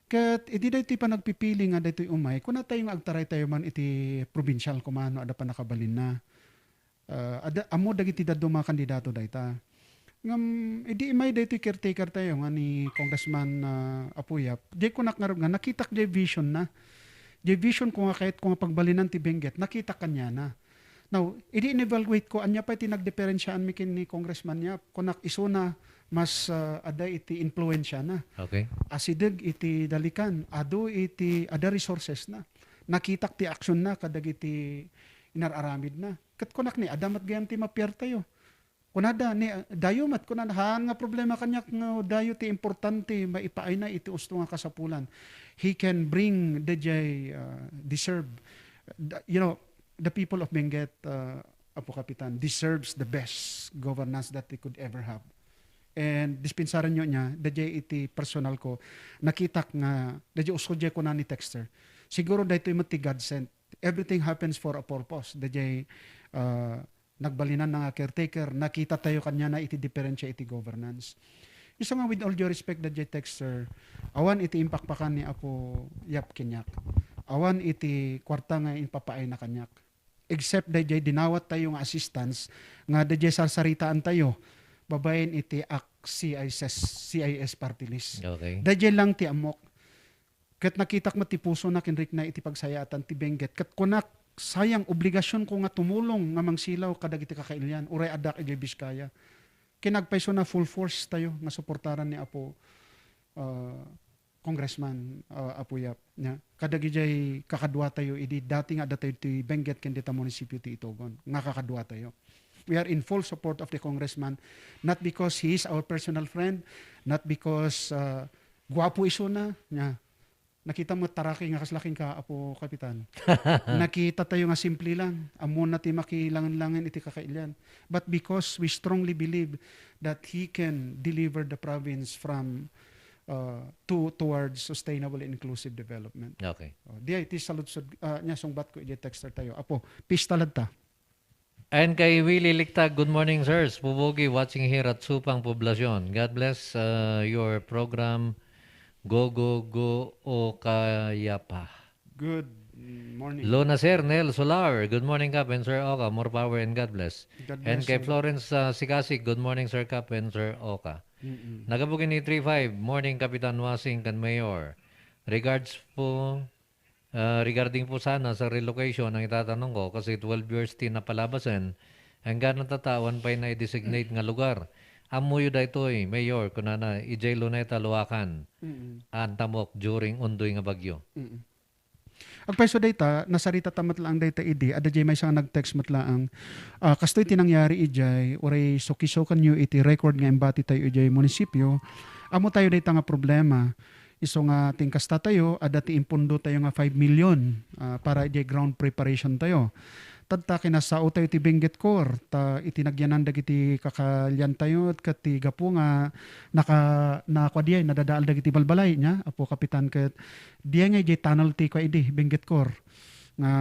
Kat iti dahi pa nagpipili nga dito umay, kung na tayo nga agtaray tayo man iti provincial kumano, ada pa nakabalin na. Amo dagiti daddo mga kandidato dayta. Ngam, edi imay dito caretaker tayo nga ni Congressman Apuyap. Di ko nga nakitak di vision na. Di vision ko nga kahit kung pagbalinan ti Benguet, nakita kanya na. Now, edi in-evaluate ko, anya pa iti nagdiferensyaan mi kin ni Congressman Yap. Kunak iso na, mas ada iti influensya na. Okay. Asideg iti dalikan, ado iti ada resources na. Nakitak ti action na kadag iti inararamid na. kat kunak ni adamat gayam ti mapier tayo. Kunada ni dayo mat kunada han nga problema kanyak nga dayo ti importante maipaay na iti usto nga kasapulan. He can bring the deserve the people of Benguet Apo Kapitan deserves the best governance that they could ever have. And dispensaran nyo niya, dadya iti personal ko, nakitak nga, dadya usko dya ko na ni texter. Siguro dahito yung mati God sent. Everything happens for a purpose. Dadya nagbalinan na caretaker, nakita tayo kanya na iti differentiate iti governance. Isa nga with all due respect dadya texter, awan iti impakpakan ni Apo Yap Kinyak. Awan iti kwarta nga impapaay na kanyak. Except dadya dinawat tayo nga assistance, nga dadya sarsaritaan tayo, babayin iti CIS party list. Okay. Dadya lang ti amok. Kat nakitak matipuso na kinrik na iti pagsayatan ti Benguet. Kat kunak sayang obligasyon ko nga tumulong nga mangsilaw kadag iti kakailyan. Uray adak iti Biskaya. Kinagpaiso na full force tayo nga suportaran ni Apo Congressman Apo Yap. Kadag iti kakadwa tayo. Idi dati nga datayo ti Benguet kendita munisipyo ti Itogon. Nga kakadwa tayo. We are in full support of the congressman, not because he is our personal friend, not because guwapo iso na. Nakita mo taraki nga kaslaking ka, Apo Kapitan. Nakita tayo nga simple lang. Amon na ti makilangan-langan iti kakailyan. But because we strongly believe that he can deliver the province from towards sustainable and inclusive development. Okay. Di ay ti saludsod nya sungbat ko iti texter tayo. Apo, peace talad ta. And kay Willie Ligtag, good morning, sirs. Pubugi, watching here at Supang Poblacion. God bless your program. Go, go, go, o kayapa. Good morning. Lona Sir, Nel Solar. Good morning, Kap and Sir Oka. More power and God bless. God And bless kay you. Florence Sikasik, good morning, Sir Kap and Sir Oka. Nagabugin ni 35, morning, Kapitan Wasing kan Mayor. Regards po, regarding po sana sa relocation, ang itatanong ko, kasi 12 years din na palabasan, hanggang natatawan pa na i-designate nga lugar. Amuyo da ito Mayor, kunana, ijay luneta luwakan, antamok during undoy nga bagyo. Agpaiso data, nasarita tamat lang data idi, ada jay may isang nag-text matlaang, kastoy tinangyari ijay, oray sukisokan nyo iti record nga embati tayo ijay munisipyo, amo tayo data nga problema, iso nga tingkasta tayo, ada ti impundo tayo nga 5 million para ijay ground preparation tayo. Tadta kinasao tayo ti Benguet Core, ta itinagyanan dagiti kakalyan tayo at kati gapo nga nakwadiyay, nadadaal dagiti balbalay niya, Apo Kapitan kat diya nga ijay tunnel ti kwa idi, Benguet Core, nga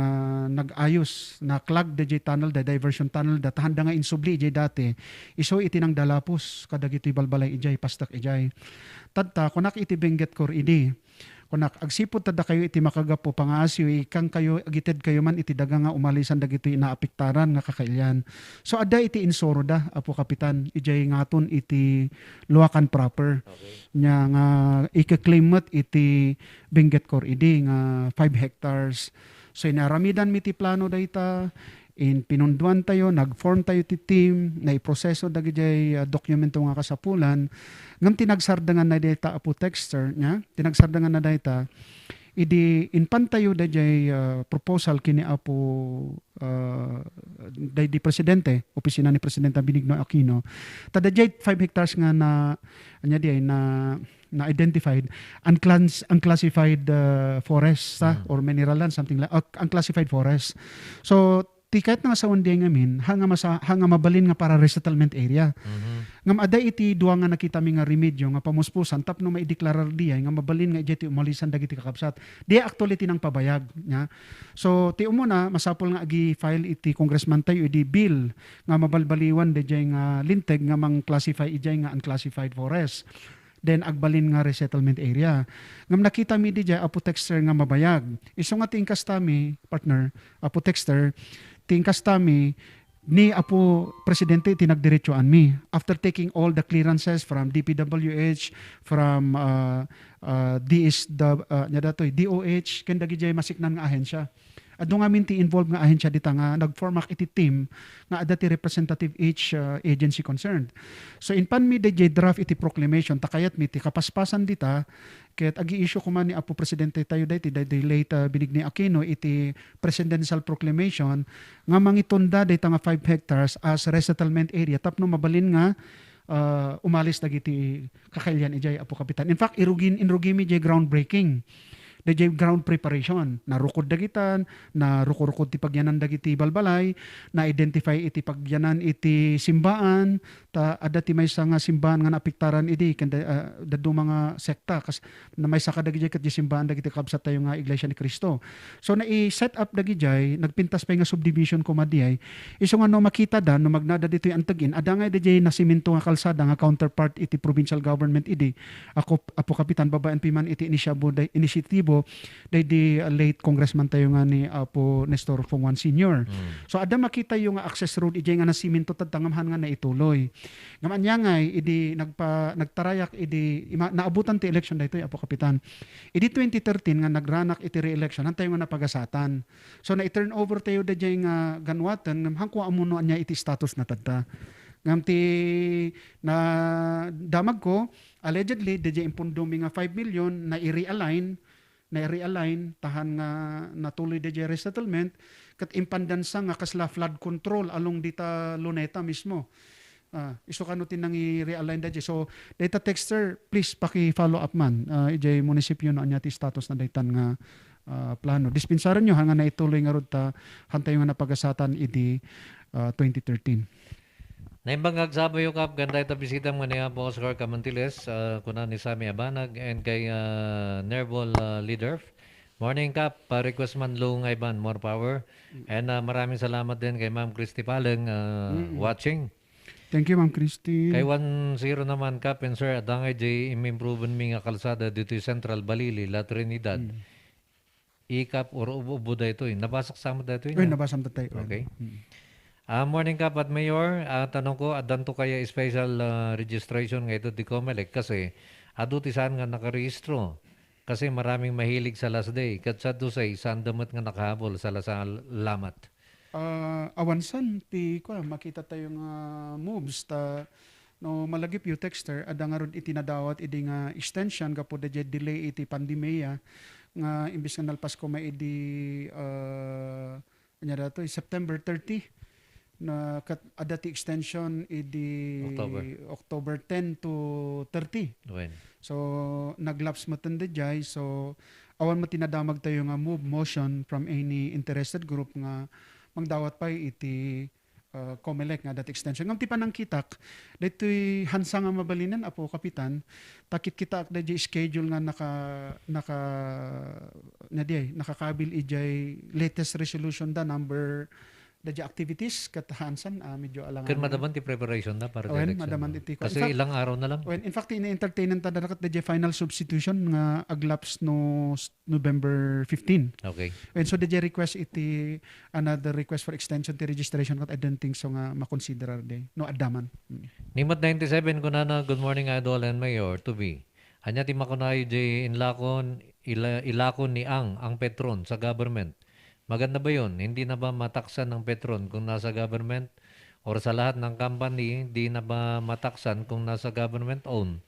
nag-ayos, na clog da ijay tunnel, da diversion tunnel, da tahanda nga insubli ijay dati, iso itinang dalapos, kadagiti balbalay ijay, pastak ijay. Tadta, kunak iti Benguet Core idi, kunak agsipod tada kayo iti makagapo pangasyo ikang kayo agited kayo man iti daga nga umalisan dagiti naapektaran nga kakailyan. So ada iti insoro da, Apo Kapitan, ijay ngaton iti luwakan proper. Nya nga ika-claimot iti Benguet Core idi nga 5 hectares. So inaramidan mi ti plano dayta, in pinunduan tayo, nag-form tayo ti team, na iproseso dagiti dokumento nga kasapulan, ngam tinagsardangan na data Apo texter nya, tinagsardangan na data, idi inpan tayo dagiti proposal kini Apo di presidente, opisina ni Presidente Benigno Aquino, tada dagiti 5 hectares nga na anya di na identified unclassified forest or mineral land, something like unclassified forest. So tikat nga sa wandi ngamin hanga mabalin nga para resettlement area. Ngam ada iti duwa nga nakita mi nga remedyo nga pamuspusan tapno maideklarar diay nga mabalin nga iti umalisan dagiti kakabsat. Di actually tinang pabayag nya. So ti umuna masapol nga agi file iti congressman tayo iti bill nga mabalbaliwan dayjay nga linteg nga mang classify ijay nga unclassified forest. Then agbalin nga resettlement area. Ngam nakita mi di dya Apo texter nga mabayag. Iso nga tingkas tami, partner, Apo texter, tingkas tami ni Apo Presidente tinagdiretsoan mi. After taking all the clearances from DPWH, from DOH, ken dagi jay masiknan nga ahensya. Ado nga minti involved nga ahensya dita nga nagformak iti team nga adda ti representative each agency concerned. So in pan mi DJ draft iti proclamation takayat mi ti kapaspasan dita ket agi-issue ko man ni Apo Presidente tayo dati the late Benigni Aquino iti presidential proclamation nga mangitunda dita nga 5 hectares as resettlement area tapno mabalin nga umalis dagiti kakailyan ijay Apo Kapitan. In fact, inrugimi jay groundbreaking. Dajay ground preparation. Narukod dagitan, narukod ti pagyanan dagiti balbalay, na-identify iti pagyanan iti simbaan, ta ada ti maysa nga simbaan nga napiktaran iti kanda dadto mga sekta kas na maysa ka dagiti ket simbaan dagiti kabsat tayo nga Iglesia ni Cristo. So na-i-set up dagijay, nagpintas pa nga subdivision kumadiay. Iso nga no makita dan no magnada ditoy antagin, ada nga dajay nasimento nga kalsada nga counterpart iti provincial government iti. Apo Kapitan babaan piman iti inisyatibo di late congressman tayo nga ni Apo Nestor Fongwan Sr. So ada makita yung access road ijay nga nasimento tatangamhan nga naituloy. Ngaman niya nga nagtarayak naabutan ti election dito Apo Kapitan. Idi 2013 nga nagranak iti re-election tayo nga napagasatan. So na-turn over tayo dajay nga ganwatan hangko amuno niya iti status na tadta. Ngam ti na damag ko allegedly dajay impundumi nga 5 million na i-realign tahan nga natuloy DJ resettlement kat impandansa nga kasla flood control along dita Luneta mismo. Iso kano tinang i-realign DJ. So data texter please paki-follow up man. Ijay munisipyo no anya ti status na daytan nga plano. Dispensaran nyo hanga na ituloy nga rod ta hantay nga napagasatan idi 2013. Naimbang agsabay yung kap, ganda ito bisita mo niya po Oscar Camantiles, kuna ni Sammy Abanag, and kay Nerval Leader. Morning kap, pa-request man Lung Ivan, more power. And maraming salamat din kay Ma'am Christy Paleng watching. Thank you Ma'am Christy. Kay 1-0 naman kap, and sir, adangay jay imimproven mi nga kalsada dito yung Central Balili, La Trinidad. Ikap or ubo dito yun. Nabasak sama dito yun? Nabasam tayo. Okay. Morning kap at Mayor, tanong ko, adan to kaya special registration nga ito di Comelec kasi adutisan nga nakarehistro kasi maraming mahilig sa last day. Katsa do say, sandamat nga nakahabol sa lamat. Awansan, makita tayong moves ta no malagip yung texter, ada nga ron itinadawat idi nga extension kapo da delay iti pandemya nga imbis nga nalpas ko may idi September 30 na adati extension idi October 10 to 30. When? So naglaps matanda jay so awan matinadamag tayo nga motion from any interested group nga mangdawat pa iti Comelec nga dat extension. Ngam ti panang kitak daytoy hansa nga mabalinan Apo Kapitan takit kitak da schedule nga nakakabil ijay latest resolution da number the activities kat hansan medyo alangan. Kan madaman ti preparation na para election. Madaman iti kasi fact, ilang araw na lang. In fact ina-entertainan ta dakat the final substitution nga aglaps no November 15. Okay. And so the request iti another request for extension ti registration kat I don't think so nga makonsiderar de no adaman. Nimot 97 ko na good morning Idol and Mayor to be. Anya ti makunay jay ilakon ni ang Petron sa government. Maganda ba yun? Hindi na ba mataksan ng Petron kung nasa government? Or sa lahat ng company, hindi na ba mataksan kung nasa government own?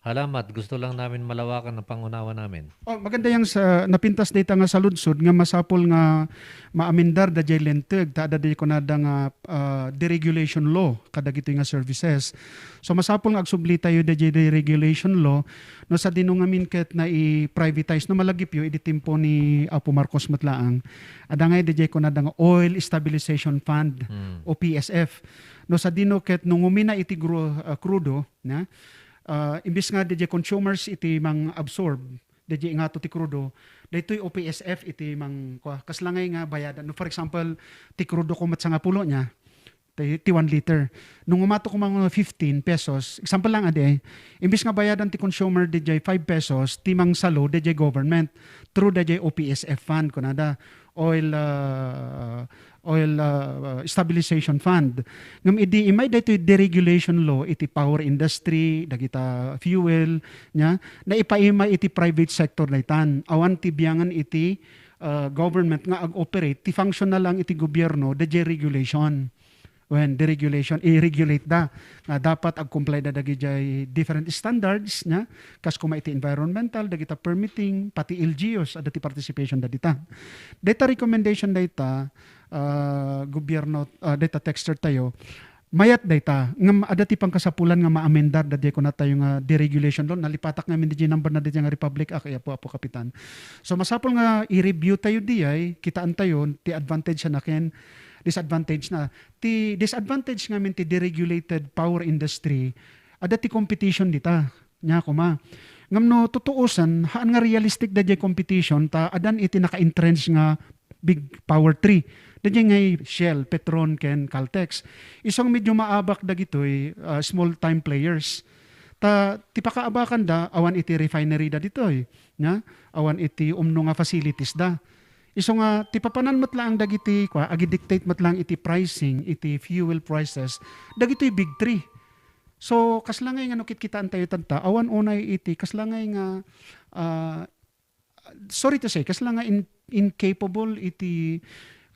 Halamat, gusto lang namin malawakan ang pangunawa namin. Maganda yung sa napintas data nga sa lunsod nga masapol nga maamindar da jay lenteg ta da di kunada nga deregulation law kadag ito nga services. So masapol nga agsubli tayo da jay deregulation law no sa dinungamin ket na i-privatize no malagip yo idi timpo ni Apo Marcos matlaang. Ada nga da jay kunada nga Oil Stabilization Fund o PSF. No sa dino ket nungumina iti crudo na imbis nga DJ consumers iti mang absorb DJ nga to ti crudo daytoy OPSF iti mang kaslangay nga bayadan no for example ti crudo ko matsa nga pulo nya ti 1 liter nung umato ko mga 15 pesos example lang ade imbis nga bayadan ti consumer DJ 5 pesos ti mang salo DJ government through DJ OPSF fund kunada oil stabilization fund. Ngam idi imay daytoy deregulation law iti power industry, dagita fuel nya na ipaima iti private sector daytan. Awan ti biyangan iti government nga ag-operate, ti function na lang iti gobyerno, the regulation. When deregulation, i-regulate da. Nga dapat ag-comply da dagi jay different standards, nya, kas kuma iti environmental, dagita permitting, pati LGUs, adati participation da dita. Data recommendation data, gobyerno, data texture tayo, mayat data, nga adati pang kasapulan nga ma-amendar da ko na tayo nga deregulation law, nalipatak nga min di number na di nga Republic Act, kaya po kapitan. So masapol nga i-review tayo di ay, kitaan tayo, ti advantage na ken, disadvantage na. Ti disadvantage nga min ti deregulated power industry, adati competition dita. Nya kuma. Ngam no tutuusan, haan nga realistic da jay competition, ta adan iti naka-entrench nga big power tree. Dadya ngay Shell, Petron, ken Caltex. Isang medyo maabak da gitoy small time players. Ta ti pakaabakan da awan iti refinery da ditoy, nya? Awan iti umno nga facilities da. Iso nga ti papanan met lang dagiti kwa agi-dictate met lang iti pricing, iti fuel prices. Dagitoy big three. So kaslangay nga no kitaan tayo tanta awan unay iti kaslangay nga sorry to say kaslangay incapable iti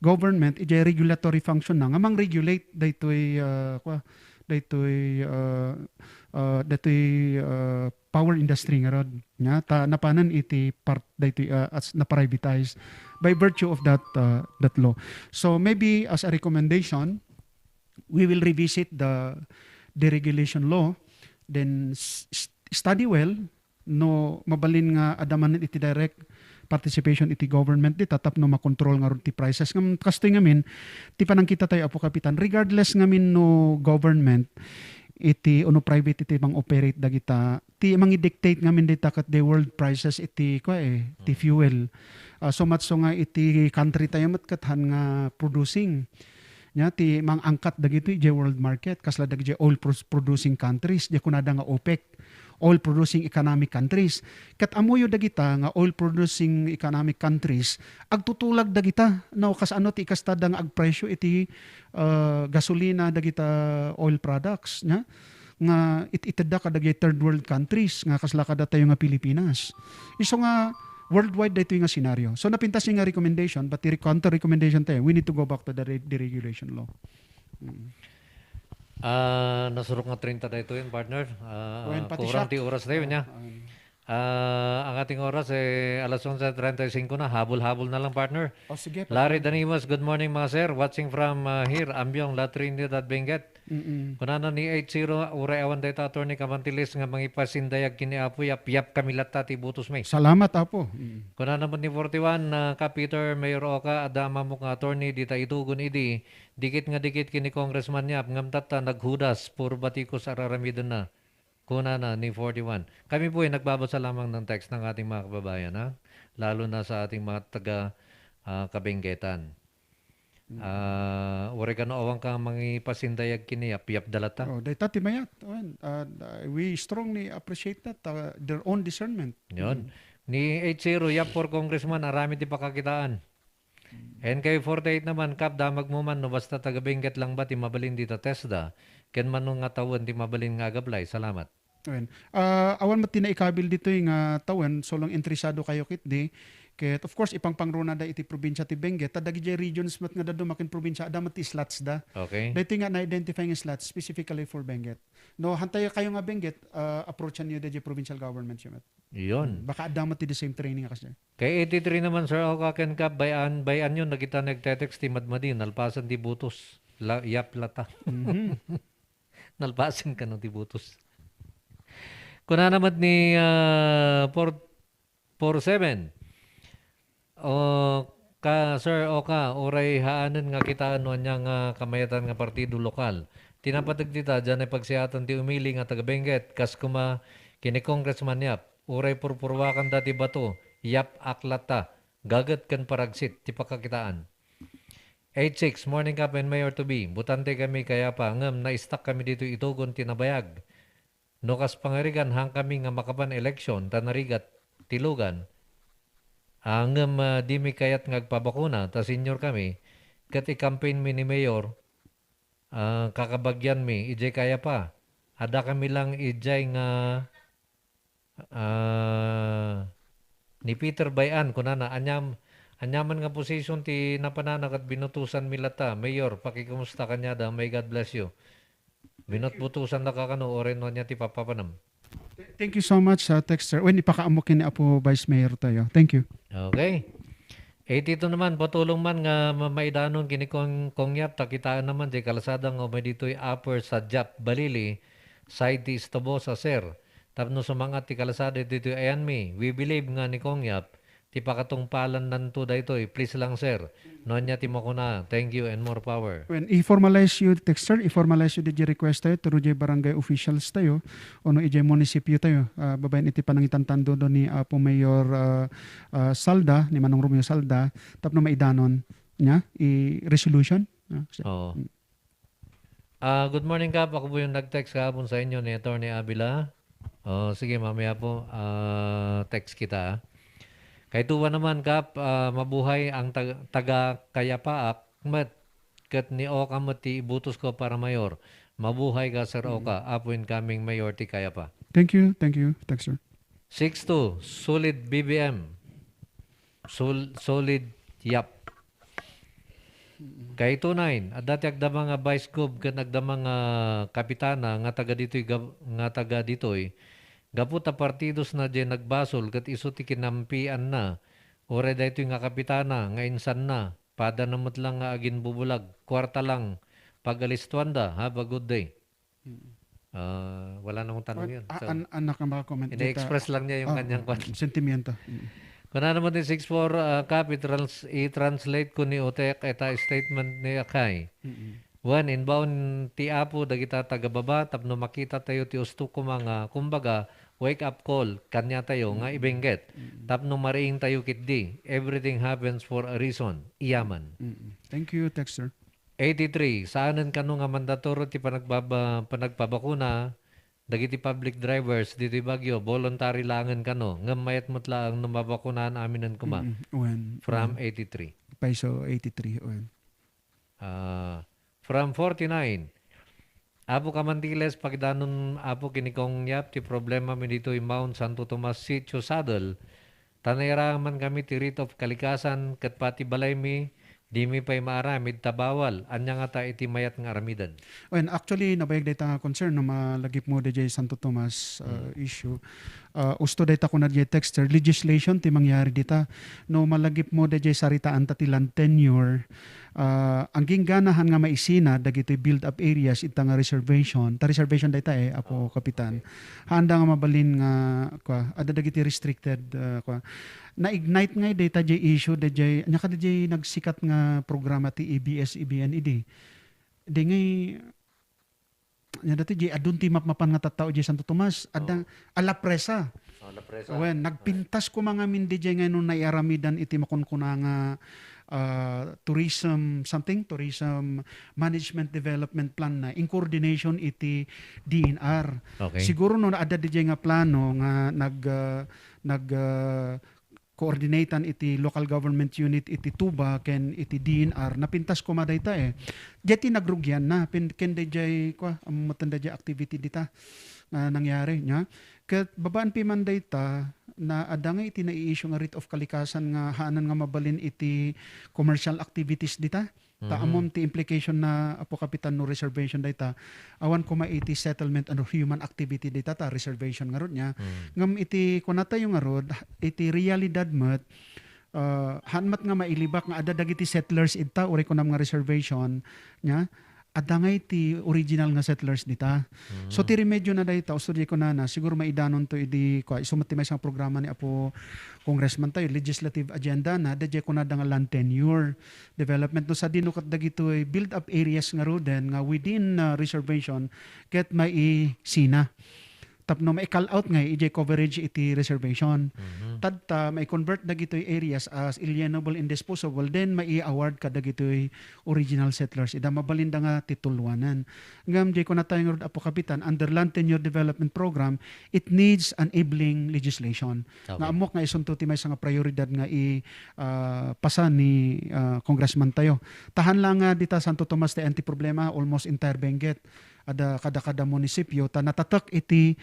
government iti regulatory function na nga mang regulate daytoy power industry nga rod nya ta napanan iti part daytoy as na privatize by virtue of that law. So maybe as a recommendation, we will revisit the deregulation law, then study well, no mabalin nga adaman iti direct participation iti government di tatap no makontrol nga ti prices ngam kastoy ngamin ti panangkita tayo apo kapitan regardless ngamin no government iti ono private iti mang operate dagita ti mangi-dictate ngamin dita kat the world prices iti ti fuel. So much so nga iti country tayo mat kathan nga producing nya ti mang angkat dagiti iti world market kasla dagiti oil producing countries di kunada nga OPEC, oil producing economic countries. Kat amuyo dagita nga oil producing economic countries agtutulag dagita no kas ano ti kastada nga agpresyo iti gasolina dagita oil products nya nga itida ka dagiti third world countries nga kasla kada tayo nga Pilipinas. Iso nga worldwide dito yung scenario. So napintas yung nga recommendation, but the counter recommendation tayo, we need to go back to the deregulation law. Nasurok nga 30 dito yun, partner. Pati Kurang ti oras tayo niya. Ang ating oras alas 11:35 na. Habol-habol na lang, partner. Sige. Larry Danimas, good morning mga sir. Watching from here, Ambyong, La Trinidad, Benguet. Kunano ni 80, uray awan dito attorney Kamantilis nga mangipasindayag kini apo yap kami lata ti butos may. Salamat apo. Kunano naman ni 41 ka Peter Mayor Oka adama mo nga attorney dita itugon idi dikit kini congressman niya ngamtata naghudas puro batikos araramidon na. Kunana ni 41. Kami po ay nagbabasa lamang ng text ng ating mga kababayan ha? Lalo na sa ating mga taga Kabenggetan. Oregano awang ka mangipasindayag kini apyap dalata. Data timayat. We strongly appreciate that their own discernment. Yon. Ni 80 yap for congressman arami ti pakakitaan. NK48 naman kap damag mo man no basta taga Benguet lang ba ti mabalin dita TESDA. Ken man nga tawon ti mabalin nga gablay. Salamat. Awan mat tinaikabil dito yung tawon solong interesado kayo kit di. Ket of course ipang pangruna da iti probinsya ti Benguet tadagi jay regions mat nga makin probinsya ada mat ti slots da. Okay. Dito nga na-identify nga slots specifically for Benguet. No hantay kayo nga Benguet approachan niyo da jay provincial government siya mat. Iyon. Baka ada mat ti the same training kasi. Kay 83 naman sir Oka ken kap bayan yun nakita nagtetext ti Madmadin nalpasan ti butos. Yap lata. Nalpasan ka no ti butos. Kuna naman ni 47 Sir Oka, oray haanan nga kita ano niya nga kamayatan nga partido lokal. Tinapatag tita, dyan ay pagsiyatan ti umili nga taga Benguet, kas kuma kini congressman yap, oray purpurwakan dati bato, yap aklata, gagat kan paragsit, ti pakakitaan. 86, morning up and mayor to be, butante kami kaya pa, ngam na-stuck kami dito itugon tinabayag. Nokas pangarigan hang kami nga makapan eleksyon, tanarigat, tilugan, hanggang di mi kayat ngagpabakuna, ta senior kami, kat i-campaign mi ni Mayor, kakabagyan mi, ijay kaya pa. Ada kami lang ijay nga ni Peter Bayan, kunana, anyam Anyaman nga posisyon ti napananak at binutusan milata. Mayor, pakikumusta kanya da. May God bless you. Binutbutusan na kakano, oren no niya ti papapanam. Thank you so much, Texter. When ipakaamukin ni Apo Vice Mayor tayo. Thank you. Okay. 82 naman, patulong man nga maidanon kini kongyap, takitaan naman di kalasada nga may dito'y upper sa Jap, Balili, side ti Istobosa, sir. Tapno sumangat ti kalasada dito'y ayanmi. We believe nga ni kongyap, ti pakatungpalan nanto daytoy. Please lang, sir. Noon niya ti makuna. Thank you and more power. When i-formalize you, Texter, i-formalize you di request tayo, turo di barangay officials tayo, o no ijay munisipyo tayo. Babayin iti panangitantando do ni Apo Mayor Salda, ni Manong Romeo Salda, tapno maidanon niya, i-resolution. Oo. Good morning, Kap. Ako po yung nag-text kahapon sa inyo ni Atty. Abila. Sige, mamaya po, text kita. Kay tuwa naman, Kap, mabuhay ang taga-kayapaak, kat ni Oka ti ibutos ko para mayor. Mabuhay ka, Sir Oka. Apo incoming mayor ti Kayapa. Thank you, Texter. 6-2, solid BBM. Solid Yap. Kay 2-9, dati agda mga vice gov kat agda mga kapitana nga taga ditoy gaputa partidos na dyan nagbasol kat iso ti kinampian na ore dayto nga kapitana nga insan na pada namot lang nga agin bubulag kwarta lang pagalistuanda. Have a good day. Wala namang tanong yun. So, anak ang makakomment. Ina-express lang niya yung kanyang sentimiento. Kung na naman yung 6-4 Kap, i-translate ko ni Otek ita statement ni Akay. One, inbound ti Apo, dagita tagababa, tapno makita tayo ti usto ko mga, kumbaga, wake up call, kanya tayo, nga ibengget. Tapno mariing tayo kitdi. Everything happens for a reason. Iyaman. Thank you, Texter. 83, saanan kano nga mandatoro ti panagpabakuna, dagiti public drivers dito Bagyo, voluntary langan kano, nga mayat mutla ang numabakunahan aminan kuma. From 83. Peso 83. From 49, Apo Kamantiles, pagdanon Apo kinikong yap, ti problema mi dito Mount Santo Tomas Sitio Saddle, tanayaraman kami ti rito of kalikasan, kat pati balay mi, di mi pa'y maaramid tabawal. Anya nga ta iti mayat nga aramidan. Actually, nabayag data nga concern no malagip mo DJ Santo Tomas issue. Usto data ko na DJ Texter, legislation ti mangyari dita. No malagip mo DJ saritaan tatilan tenure. Ang gingganahan nga maisina dagiti build up areas ita nga reservation. Ta reservation data Apo Kapitan. Handa nga mabalin nga ada dagiti restricted na-ignite nga data jay issue dajay anya ka dajay nagsikat nga programa ti ABS-CBN di ngay nya dati jay adun ti mapmapan nga tattao jay Santo Tomas adang ala presa. Nagpintas ko mga min DJ nga nung naiaramidan iti makunkuna nga tourism management development plan na in coordination iti DNR. Okay. Siguro no ada DJ nga plano nga nag coordinatean iti local government unit iti Tuba ken iti DNR napintas ko madayta Jeti nagrugyan na ken DJ matanda jay activity dita nangyari nya. Ket babaan pi man dayta na ada nga iti na-i-issue nga writ of kalikasan nga haanan nga mabalin iti commercial activities dita. Taamom ti implication na Apo Kapitan no reservation data awan ko iti settlement ano human activity data ta reservation nga rod nya ngam iti kunata yung nga rod iti realidad met hanmat nga mailibak nga ada dagiti settlers ita uri kunam nga reservation nya ada nga iti original nga settlers dita. So ti remedyo na dayta usto di ko na siguro maidanon to idi isumat ti may isang programa ni Apo Congressman tayo legislative agenda na dadya ko na nga land tenure development no sa dinukat dagito build up areas nga roden nga within reservation ket mai sina tapno may call out nga ijay coverage iti reservation. Tadta may convert dagitoy areas as alienable and disposable then may award ka dagitoy original settlers. Ida mabalinda nga titulwanan. Ngam jay ko na tayo Apo Kapitan under land tenure development program it needs enabling legislation. Okay. Nga amok nga isunto ti may nga prioridad nga pasa ni Congressman tayo. Tahan lang nga dita Santo Tomas ti anti problema almost entire Benguet. Kada munisipyo ta natatak iti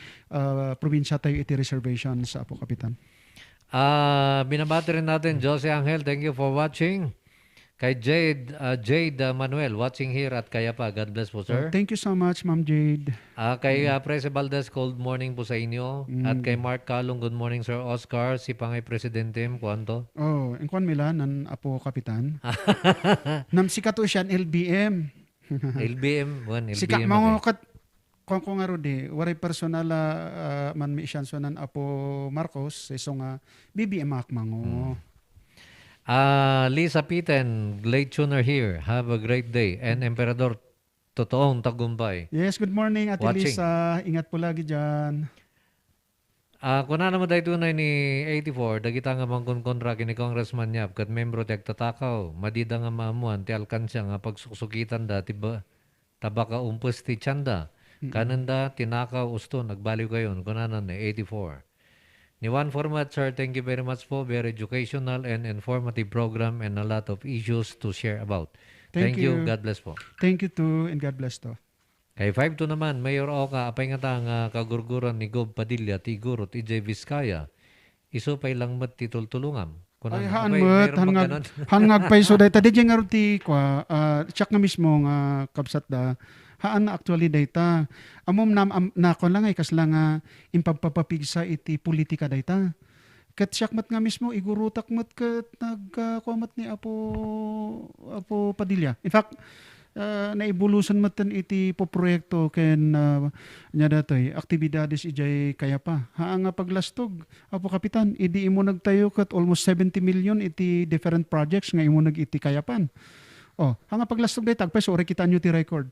probinsya tayo iti reservation sa Apo Kapitan. Binabati rin natin Jose Angel, thank you for watching. Kay Jade Manuel, watching here at Kayapa. God bless po, sir. Thank you so much, Ma'am Jade. Kay Prese Valdez, good morning po sa inyo. At kay Mark Calong, good morning, Sir Oscar. Si Pangay Presidente, kuwanto? Ang kwan mila, nan apo kapitan. Nam sikato siya, LBM. LBM, Sika, mga kat, kung nga rodi, waray personal man mi siyan so nan apo Marcos, so nga, BBM akmango. Lisa Piten, late tuner here. Have a great day. And Emperador, totoong tagumpay. Yes, good morning, Ate Watching. Lisa. Ingat po lagi dyan. Kuna naman tayo tunay ni 84, dagita nga mangkonkontra kini Congressman Yap, kat membro ti agtatakaw, madida nga maamuan, ti alkansya nga pagsusukitan da, tabaka umpus ti tiyanda. Kananda, tinakaw, usto, nagbaliw kayo, kunanan ni 84. Ni one format, sir, thank you very much po. Very educational and informative program and a lot of issues to share about. Thank you. God bless po. Thank you too, and God bless to. Kay 5-2 naman, Mayor Oka, apay nga nga kagurguran ni Gob Padilla, Tigurot, EJ Vizcaya. Iso pay lang mat titultulungam. Ay, hangag pa iso. Dahil tadi nga ruti kwa, check nga mismo nga kabsat da, haan actually data. Amom na kon lang ay kasla nga impagpapapigsa iti politika data. Kat syakmat nga mismo igurutak mat kat nagkuamat ni Apo Padilla. In fact, naibulusan matan iti po proyekto ken nya datoy aktibidades ijay Kayapa. Haan nga paglastog Apo Kapitan, idi imo nagtayo kat almost 70 million iti different projects nga imo nag iti Kayapan. Hanga paglastog day tagpay so kita nyo ti record.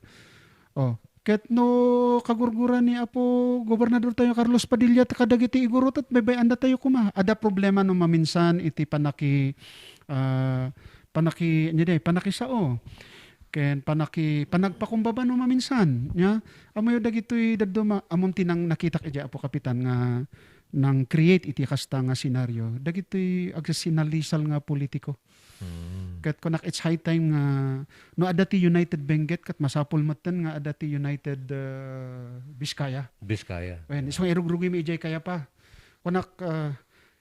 Ket no kagurguran ni Apo Gobernador tayo Carlos Padilla kadagiti igurutot bebay anda tayo kuma. Ada problema no maminsan iti panaki sao. Ken panagpakumbaba no maminsan nya amoy dagitoy daduma amon tinang nakita kay Apo Kapitan nga nang create iti kasta nga senaryo dagitoy agsinalisal nga politiko. Ket kunak it's high time nga no adati United Benguet kat masapul maten nga adati United Vizcaya. Wen isong irugrugi mi ijay Kayapa. Kunak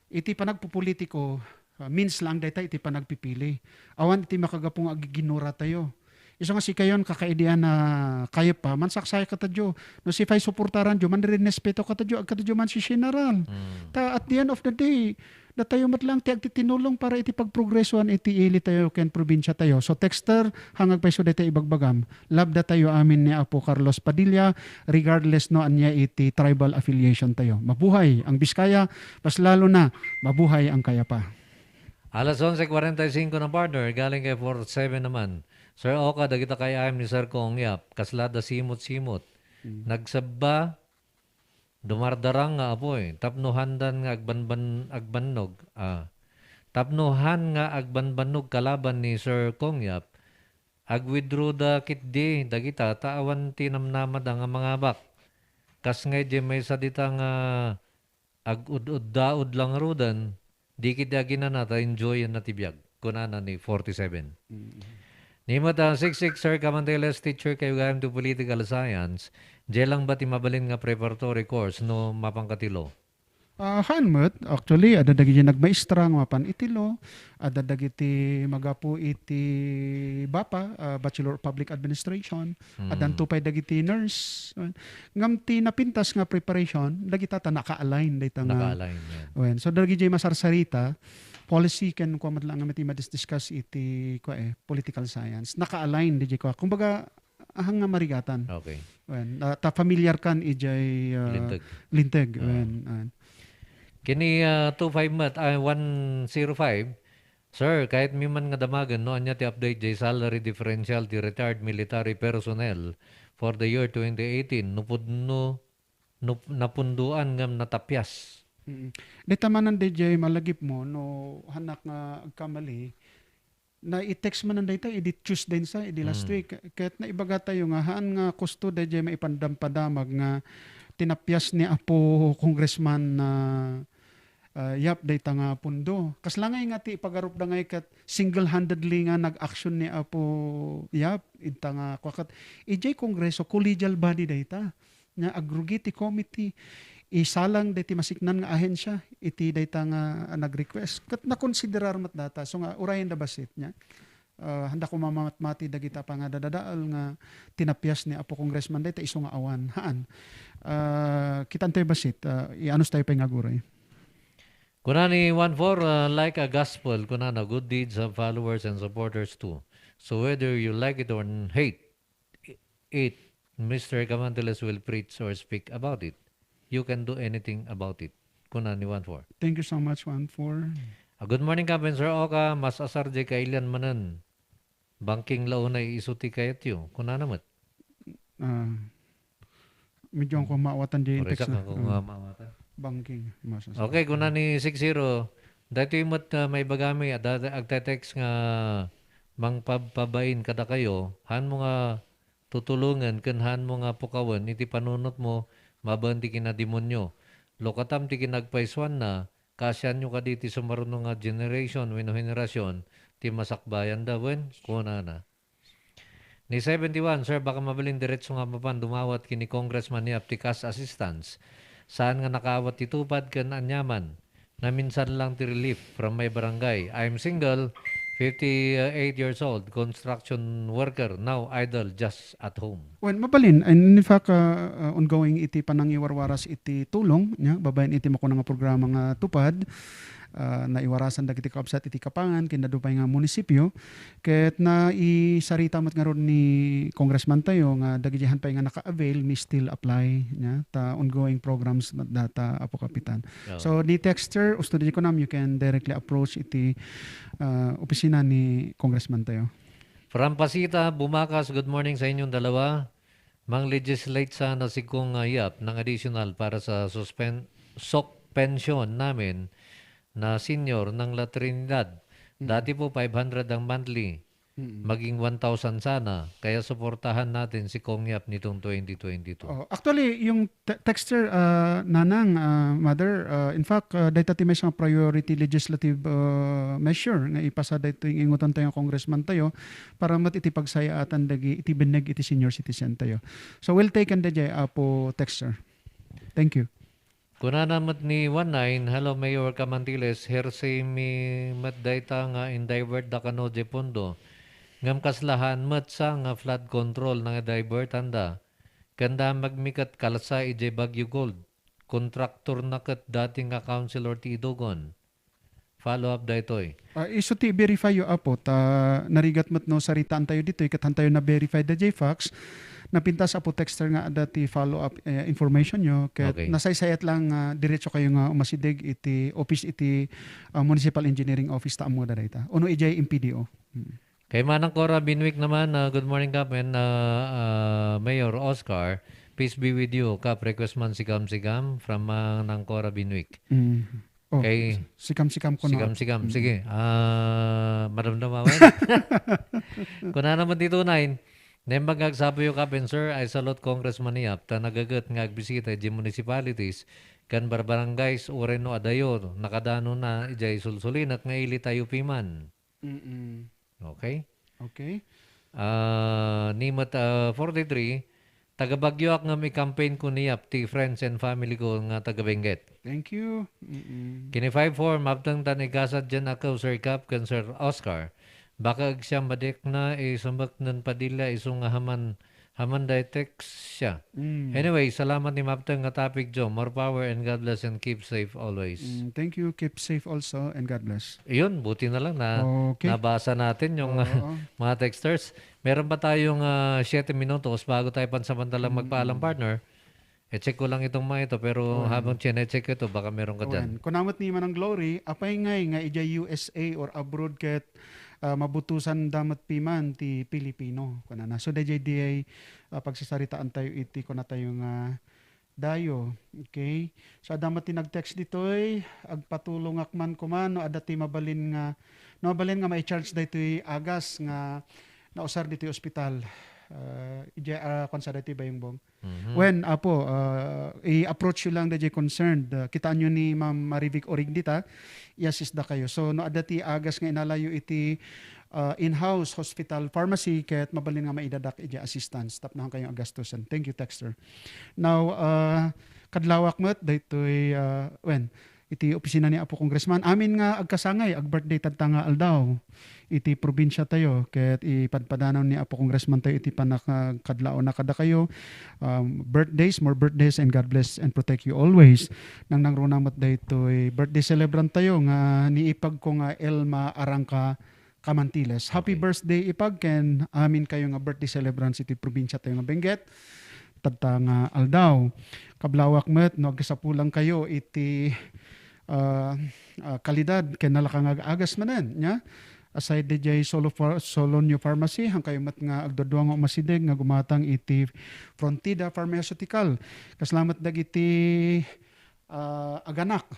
iti panagpupolitiko means lang dayta iti panagpipili. Awan iti makagapong agiginura tayo. Iso nga si kayon kakaidian na Kayapa mansaksay katadyo. No si fay suportaran jo man rin respeto katadyo agkatadyo man si general. Ta at the end of the day na tayo matlang ti agtitinulong para iti pagprogresuan iti ili tayo ken probinsya tayo. So texter hangag pa iso dayta ibagbagam. Labda tayo amin ni Apo Carlos Padilla regardless no anya iti tribal affiliation tayo. Mabuhay ang Biskaya, mas lalo na mabuhay ang Kayapa. Alas 11:45 ng partner, galing kay 47 naman. Sir Oka, dagita kay ayam ni Sir Kong Yap, kaslada simot-simot. Nagsaba, dumardarang nga apoy, tapnuhandan nga agbannog. Tapnuhan nga agbanbannog kalaban ni Sir Kong Yap, agwithdraw da kitdi, dagita, taawan tinamnamad ang mga bak. Kas nga di may sadita nga agud-ud-daud lang rudan, di kita ginanata, enjoy yan natibiyag. Kunana ni 47. Nimata 66 Sir Camanteles teacher kayo gayam to political science. Jelang ba ti mabalin nga preparatory course no mapangkatilo? Hanmet, actually, ada dagiti nagmaestra nga mapan itilo, ada dagiti magapu iti BAPA, Bachelor of Public Administration, adan tupay dagiti nurse. Ngam ti napintas nga preparation, dagita ta naka-align dayta nga. So dagiti masarsarita, policy ken kuamat lang nga madiscuss iti political science. Naka-align di ko. Kumbaga ahang nga marigatan. Okay. Ta familiar kan ijay linteg. Kini 25 mat 105. Sir, kahit mi man nga damagan no anya ti update jay salary differential ti retired military personnel for the year 2018 napunduan ngam natapyas. Dita manan DJ malagip mo no hanak nga agkamali na i-text man dayta edit Tuesday sa edi last week ket na ibaga tayo nga haan nga kusto DJ maipandam-padamag nga tinapyas ni Apo Congressman na Yap dayta nga pundo. Kaslangay nga ti ipagarup da ngay kat single-handedly nga nag-action ni Apo Yap ita nga kwakat ijay kongreso collegial body dayta nga agrugiti committee isalang dati masiknan nga ahensya iti dayta nga nag-request kat nakonsiderar mat data so nga urayan da basit nya handa ko mamatmati dagita pa nga dadadaal nga tinapyas ni Apo Congressman dayta iso nga awan haan kitantay basit ianos tayo pa nga guray. Kunani 1-4, like a gospel, kunana good deeds have followers and supporters too. So whether you like it or hate it, Mr. Camanteles will preach or speak about it. You can do anything about it. Kunani 1-4. Thank you so much 1-4. Good morning, Captain Sir Oka. Mas asar di kailan manan. Banking launay isuti kayat yu. Kunana mat. Medyo ko maawatan di text na. Maawatan. Banking. Okay, kunani 6-0. Dito yung may bagami. Agte-text nga mangpabain kada kayo. Han mo nga tutulungan. Han mo nga pukawan. Iti panunot mo. Mabanti kinademonyo. Lokatam ti kinagpaiswan na, kasyan nyo ka diti sumarunong nga generation, wino henerasyon, ti masakbayan dawen, kuna na. Ni 71, sir, baka mabalin diretso nga papan dumawat kini Congressman ni Apticas Assistance. Saan nga nakawat titupad kan anyaman, na minsan lang ti relief from my barangay. I'm single, 58 years old, construction worker, now idle just at home. Well, mabalin. And in fact, ongoing iti panangiwarwaras iti tulong. Babayin iti mako nga programa nga tupad. Na iwarasan dagiti kaabsat iti Kapangan, kinadupay nga munisipyo. Ket na isarita mat nga ron ni Congressman tayo nga dagidihan pa nga naka-avail, may still apply. Ta ongoing programs data Apo Kapitan. So, ni texter, ustudy ko nam, you can directly approach iti opisina ni Congressman tayo. From Pasita, Bumakas, good morning sa inyong dalawa. Mang-legislate sana si Kung Yap ng additional para sa pension namin na senior ng La Trinidad. Dati po 500 ang monthly. Maging 1,000 sana. Kaya suportahan natin si Kung Yap nitong 2022. Actually, yung texter, nanang, mother, in fact, dahil may isang priority legislative measure nga ipasa dahil yung ingutan tayo congressman tayo para matitipagsaya atan dagi itibinag iti senior citizen tayo. So we'll take and dajay po texter. Thank you. Kuna namat ni 19, hello Mayor Camantiles, hersay mi matdayta nga in divert da kano je pondo. Ngam kaslahan mat sa nga flood control nga divert anda. Kanda magmikat kalsa ije Baguio Gold. Kontraktor na kat dating nga councilor ti Idogon. Follow up daytoy. Iso ti verify yo apo ta narigat mat no saritaan tayo dito ikat tayo na verify da JFax. Napintas apo texter nga dati follow up information nyo ket nasaysayat lang diretso kayo nga umasidig iti office iti municipal engineering office ta amo da dayta uno ijay MPDO. Kay Manang Cora Binwick naman, good morning Kap and Mayor Oscar, peace be with you. Kap, request man sikam-sikam from Manang Cora Binwick. Kay sikam-sikam ko na. Sikam-sikam, sige. Maramdaman. Kung na naman dito 9, nembang agsabi yung Kap and Sir, I salute Congressman Yap, ta nagagat nga agbisita di municipalities, kan barbarangays ureno adayo, nakadano na ijay sulsulin at nga ili tayo piman. Okay? Okay. Nimat 43, taga-Bagyo nga may campaign ko niyap ti friends and family ko nga taga-Benguet. Thank you. Kini 5-4, mabtang tanigasad dyan ako, Sir Cap, kan Sir Oscar. Baka siya madik na, sumbak ng padilla, isong haman text siya. Anyway, salamat ni mabtang nga topic, Joe. More power and God bless and keep safe always. Thank you. Keep safe also and God bless. Iyon, buti na lang na nabasa natin yung mga texters. Meron pa tayong 7 minutos bago tayo pansamantalang magpaalam partner. check ko lang itong mga ito pero habang check ito baka meron ka dyan. Kunamot ni Manang Glory, apay ngay nga ija USA or abroad ket mabutusan damat piman ti Pilipino kunana. So dayjay pagsasaritaan tayo iti kuna tayo nga dayo. Okay? So damat ti nag-text ditoy agpatulong akman kuman no adati mabalin nga may charge daytoy agas nga nausar ditoy ospital. conservative ba yung bong? When apo i-approach you lang da concerned, kitaan nyo ni Ma'am Marivic Origdita, i-assist da kayo. So no adati agas nga inalayo iti in-house hospital pharmacy ket mabalin nga maidadak iti assistance tap na kayong agastusan. Thank you, Texter. Now kadlawak met daytoy iti opisina ni Apo Congressman amin nga agkasangay ag birthday tadtanga aldaw iti probinsya tayo ket ipadpadanaw ni Apo Congressman tayo iti panakadlao na kada kayo more birthdays and God bless and protect you always nang nangrunamot daytoy birthday celebrant tayo nga niipag ko nga Elma Arangka Camantiles. Happy birthday ipag ken amin kayo nga birthday celebrants iti probinsya tayo nga Benguet tadtanga aldaw kablawak met no agsapulang kayo iti kalidad ken nalakang agas manen nya aside DJ Solonio Pharmacy hang kayo mat nga agdodua nga umasideg nga gumatang iti Frontida Pharmaceutical kaslamat dagiti aganak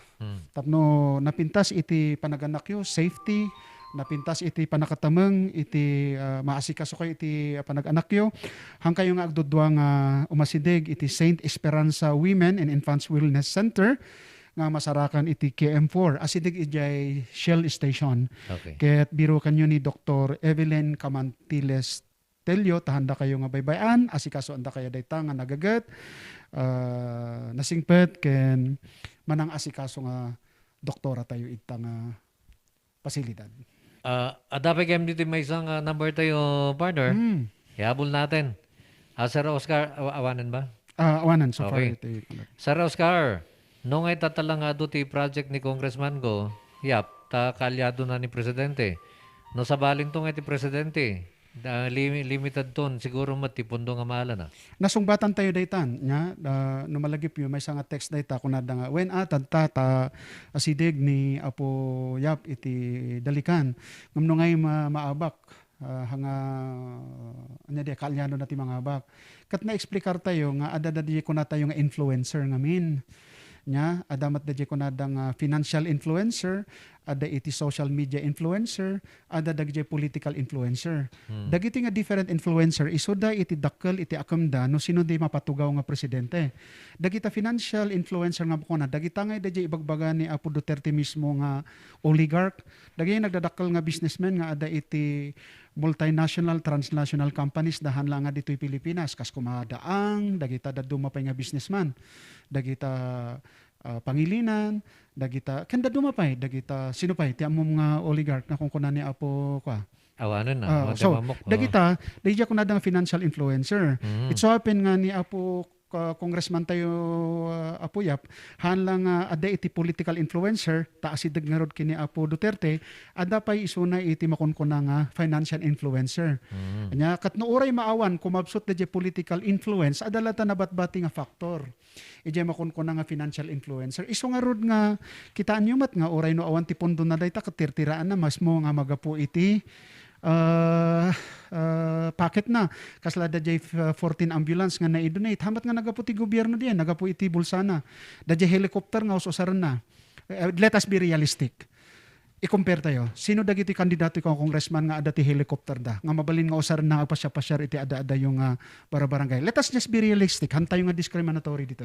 tapno napintas iti panaganak yo safety napintas iti panakatameng iti maasikaso kayo iti panag-anak yo hang kayo nga agdodua nga umasideg iti Saint Esperanza Women and Infants Wellness Center nga masarakan iti KM4 asidig ijay Shell Station. Okay. Ket biro kanyo ni Dr. Evelyn Camantiles Telio tahanda kayo nga baybayan asikaso anda kayo dayta nga nagaget nasingpet ken manang asikaso nga doktora tayo ita nga pasilidad. Dapat kayo dito may isang number tayo, partner. Ihabol natin. Sir Oscar, awanan ba? Awanan, so far. Okay. Sir Oscar, nung ay tatalang ti project ni Congressman Go, kalyado na ni Presidente. No sa baling tong ti Presidente, limited ton, siguro matipundo nga mahala na. Nasungbatan tayo daytan, nya, numalagip yun, may isang text dayta, kunada nga, when tata asidig ni Apo Yap iti dalikan, ngamno ngay maabak, hanga, kalyano na ti mga abak. Kat na-explikar tayo nga, adadadya ko na tayo nga influencer ngamin. Nya adamat dadya ko nadang financial influencer, ada iti social media influencer, ada dagiti political influencer. Dagiti nga different influencer isoda iti dakkel iti akamda no sino di mapatugaw nga presidente. Dagita financial influencer nga kuna dagita nga dadya ibagbaga ni Apo Duterte mismo nga oligarch, dagiti nagdadakkel nga businessman nga ada iti multinational, transnational companies dahan lang nga dito'y Pilipinas. Kas kumadaang, dagita dadumapay nga businessman. Dagita pangilinan, dagita, kanda dumapay, dagita, sino pa'y, tiyan mo mga oligarch na kung kunan ni Apo kwa. Awanan na. Dagita, dagita kunadang financial influencer. It so happen nga ni Apo Congressman tayo Apo Yap, hanlang ada iti political influencer, taasidag nga rod kini Apo Duterte, ada pa'y isuna iti makunkuna nga financial influencer. Kanya, katno oray maawan, kumabsot na di political influence, adalata na batbati nga factor. Ije makunkuna nga financial influencer. Iso nga rod nga, kitaan nyo mat nga oray no awan ti pondo na dayta, katirtiraan na, mas mo nga magapu iti packet na kasla dajay 14 ambulance nga na-donate hamat nga nagaputi gobyerno diyan nagapu iti bulsana dajay helicopter nga usaran na let us be realistic i-compare tayo sino dagiti kandidato ko congressman nga ada ti helicopter da nga mabalin nga usaran na agpasya-pasyar iti ada yung barabarangay let us just be realistic hantayo nga discriminatory dito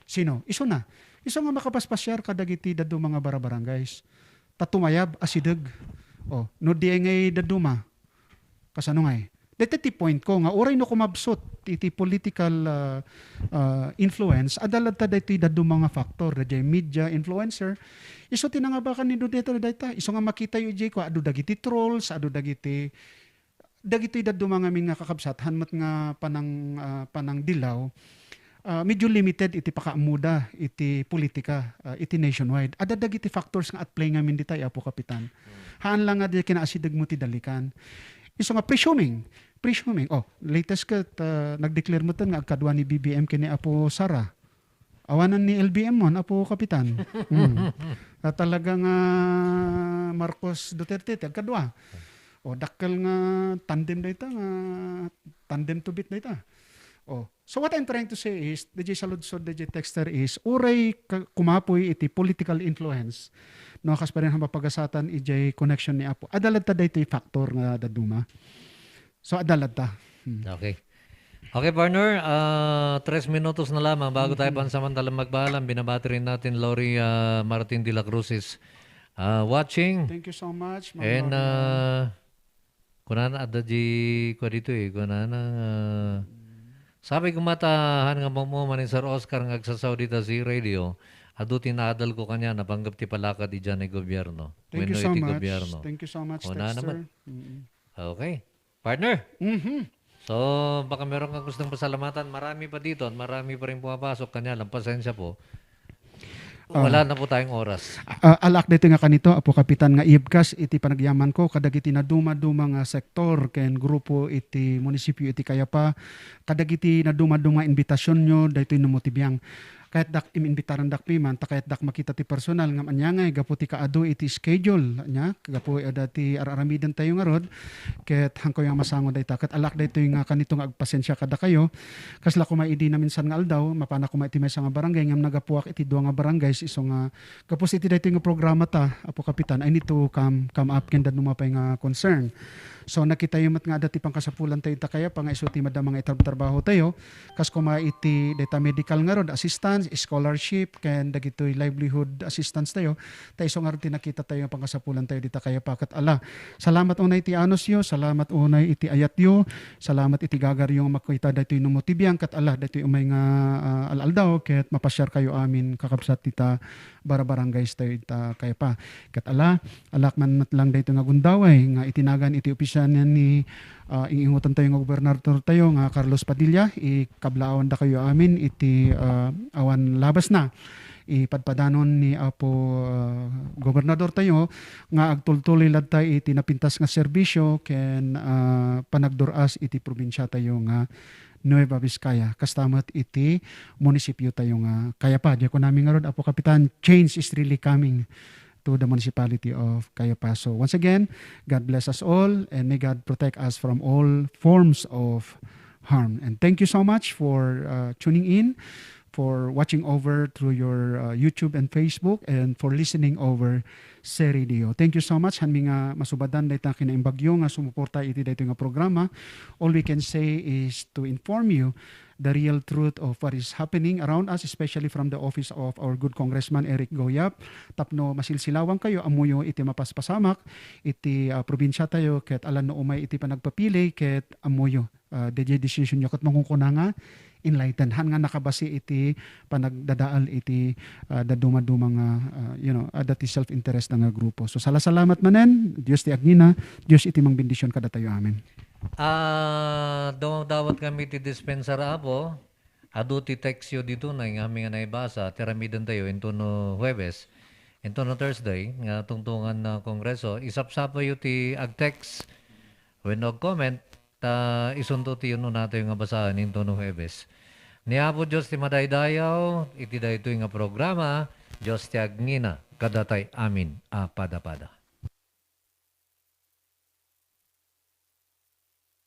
sino iso nga makapaspasyar kadagiti dadu mga barabarangays tatumayab asideg no di ngay daduma. Kasano ngay? Dito ti point ko nga oray no kumabsot iti political influence adalad ta dito daduma nga factor dayay media influencer. Iso tinangabakan ni Duterte dayta. Iso nga makita yu jay ko adu dagiti trolls, adu dagiti daduma nga nga kakabsat hanmat nga panang dilaw. Medyo limited iti pakaamuda iti politika iti nationwide ada dagiti factors nga at play ngamin ditay Apo Kapitan haan lang nga di kinaasideg mo ti dalikan iso nga presuming latest kat nagdeclare mo tan nga agkadwa ni BBM kini Apo Sara awanan ni LBM mon Apo Kapitan talagang Marcos Duterte agkadwa dakkel nga tandem dayta nga tandem to beat dayta. So what I'm trying to say is, DJ Saludsod, DJ Texter is, uray kumapoy iti political influence, no, kas pa rin mapagasatan ijay connection ni Apo. Adalad ta daytoy factor nga daduma. So adalad ta. Okay. Okay, partner. 3 minutos na lamang bago tayo pansamantalang magpaalam. Binabati rin natin Lori Martin de la Cruz is watching. Thank you so much. Ma'am And Gloria. kunana ada di ko dito kunana sabi ko matahan nga mo man ni Sir Oscar nga sa Saudi si radio. Adu tinadal ko kanya napanggap ti palaka di dyan ay gobyerno. Thank you Wenno so iti much. gobyerno. Thank you so much, Una Dexter. naman. Okay. Partner. So, baka meron kang gustong pasalamatan. Marami pa dito at marami pa rin pumapasok. Kanya lang, pasensya po. Wala na po tayong oras. Alak dito nga kanito, apo kapitan nga ibkas, iti panagyaman ko, kadagiti na duma-duma nga sektor, ken grupo iti munisipyo iti kaya pa, kadagiti na duma-duma invitasyon nyo, dito inumutibiyang. Kahit dak imimbitaran dak piman, ta kahit dak makita ti personal nga anyangay, gapo ti kaado iti schedule, nya, gapo dati araramidan tayo nga rod, ket hangko yung masango dayta, ket alak dito nga kanito nga agpasensya kada kayo, kasla ko maidi na minsan nga aldaw, mapana ko maiti may nga barangay, ngam nagapuak iti dua nga barangays, iso nga, kapos iti dito nga programa ta, apo kapitan, I need to come up kenda numapay nga concern. So nakita yung nga dati pang kasapulan tayo kaya pa nga iso ti madam mga trabaho tayo kas kuma iti data medical nga rod assistance, scholarship ken dagitoy livelihood assistance tayo iso nga ron nakita tayo pang kasapulan tayo dita kaya pa ket ala salamat unay iti anos yo, salamat unay iti ayat yo, salamat iti gagar yung makita daytoy no motibyang ket ala daytoy umay nga alaldaw ket mapasyar kayo amin kakabsat tita barabarangays tayo ita kaya pa ket ala alak man lang daytoy nga gundaway nga itinagan iti opisya ni ingutan tayo nga gobernador tayo nga Carlos Padilla ikablaawan da kayo amin iti awan labas na ipadpadanon ni apo gobernador tayo nga agtultuloy ladtay iti napintas nga serbisyo ken panagduras iti probinsya tayo nga Nueva Vizcaya kastamat iti munisipyo tayo nga kaya pa di ko namin nga rod apo kapitan change is really coming to the municipality of Cayapa. So once again, God bless us all and may God protect us from all forms of harm. And thank you so much for tuning in, for watching over through your YouTube and Facebook, and for listening over sa radio. Thank you so much. Han nga masubadan dayta kinaimbagyo nga sumuporta iti dayto nga programa. All we can say is to inform you the real truth of what is happening around us, especially from the office of our good Congressman Eric Goyap. Tapno masilsilawang kayo, amuyo iti mapaspasamak, iti probinsya tayo, ket alan no umay iti panagpapili, ket amuyo. DJ decision nyo, ket mangungkuna nga, enlightened. Han nga nakabasi iti panagdadaal iti daduma-duma nga, dati self-interest na nga grupo. So salamat manen, Diyos ti agnina, Diyos iti mang bendisyon kada tayo, amen. Dawat kami ti dispenser apo. Adu ti text yo dito na nga aming naibasa. Tiramidan tayo into no Huwebes. Into no Thursday. Nga tungtungan na kongreso. Isapsapa yo ti ag-text. When no comment. Isunto ti yun nato yung nga basahan into no Huwebes. Niya po Diyos ti madaydayaw. Iti da ito yung programa. Diyos ti agngina. Kadatay amin. Pada-pada.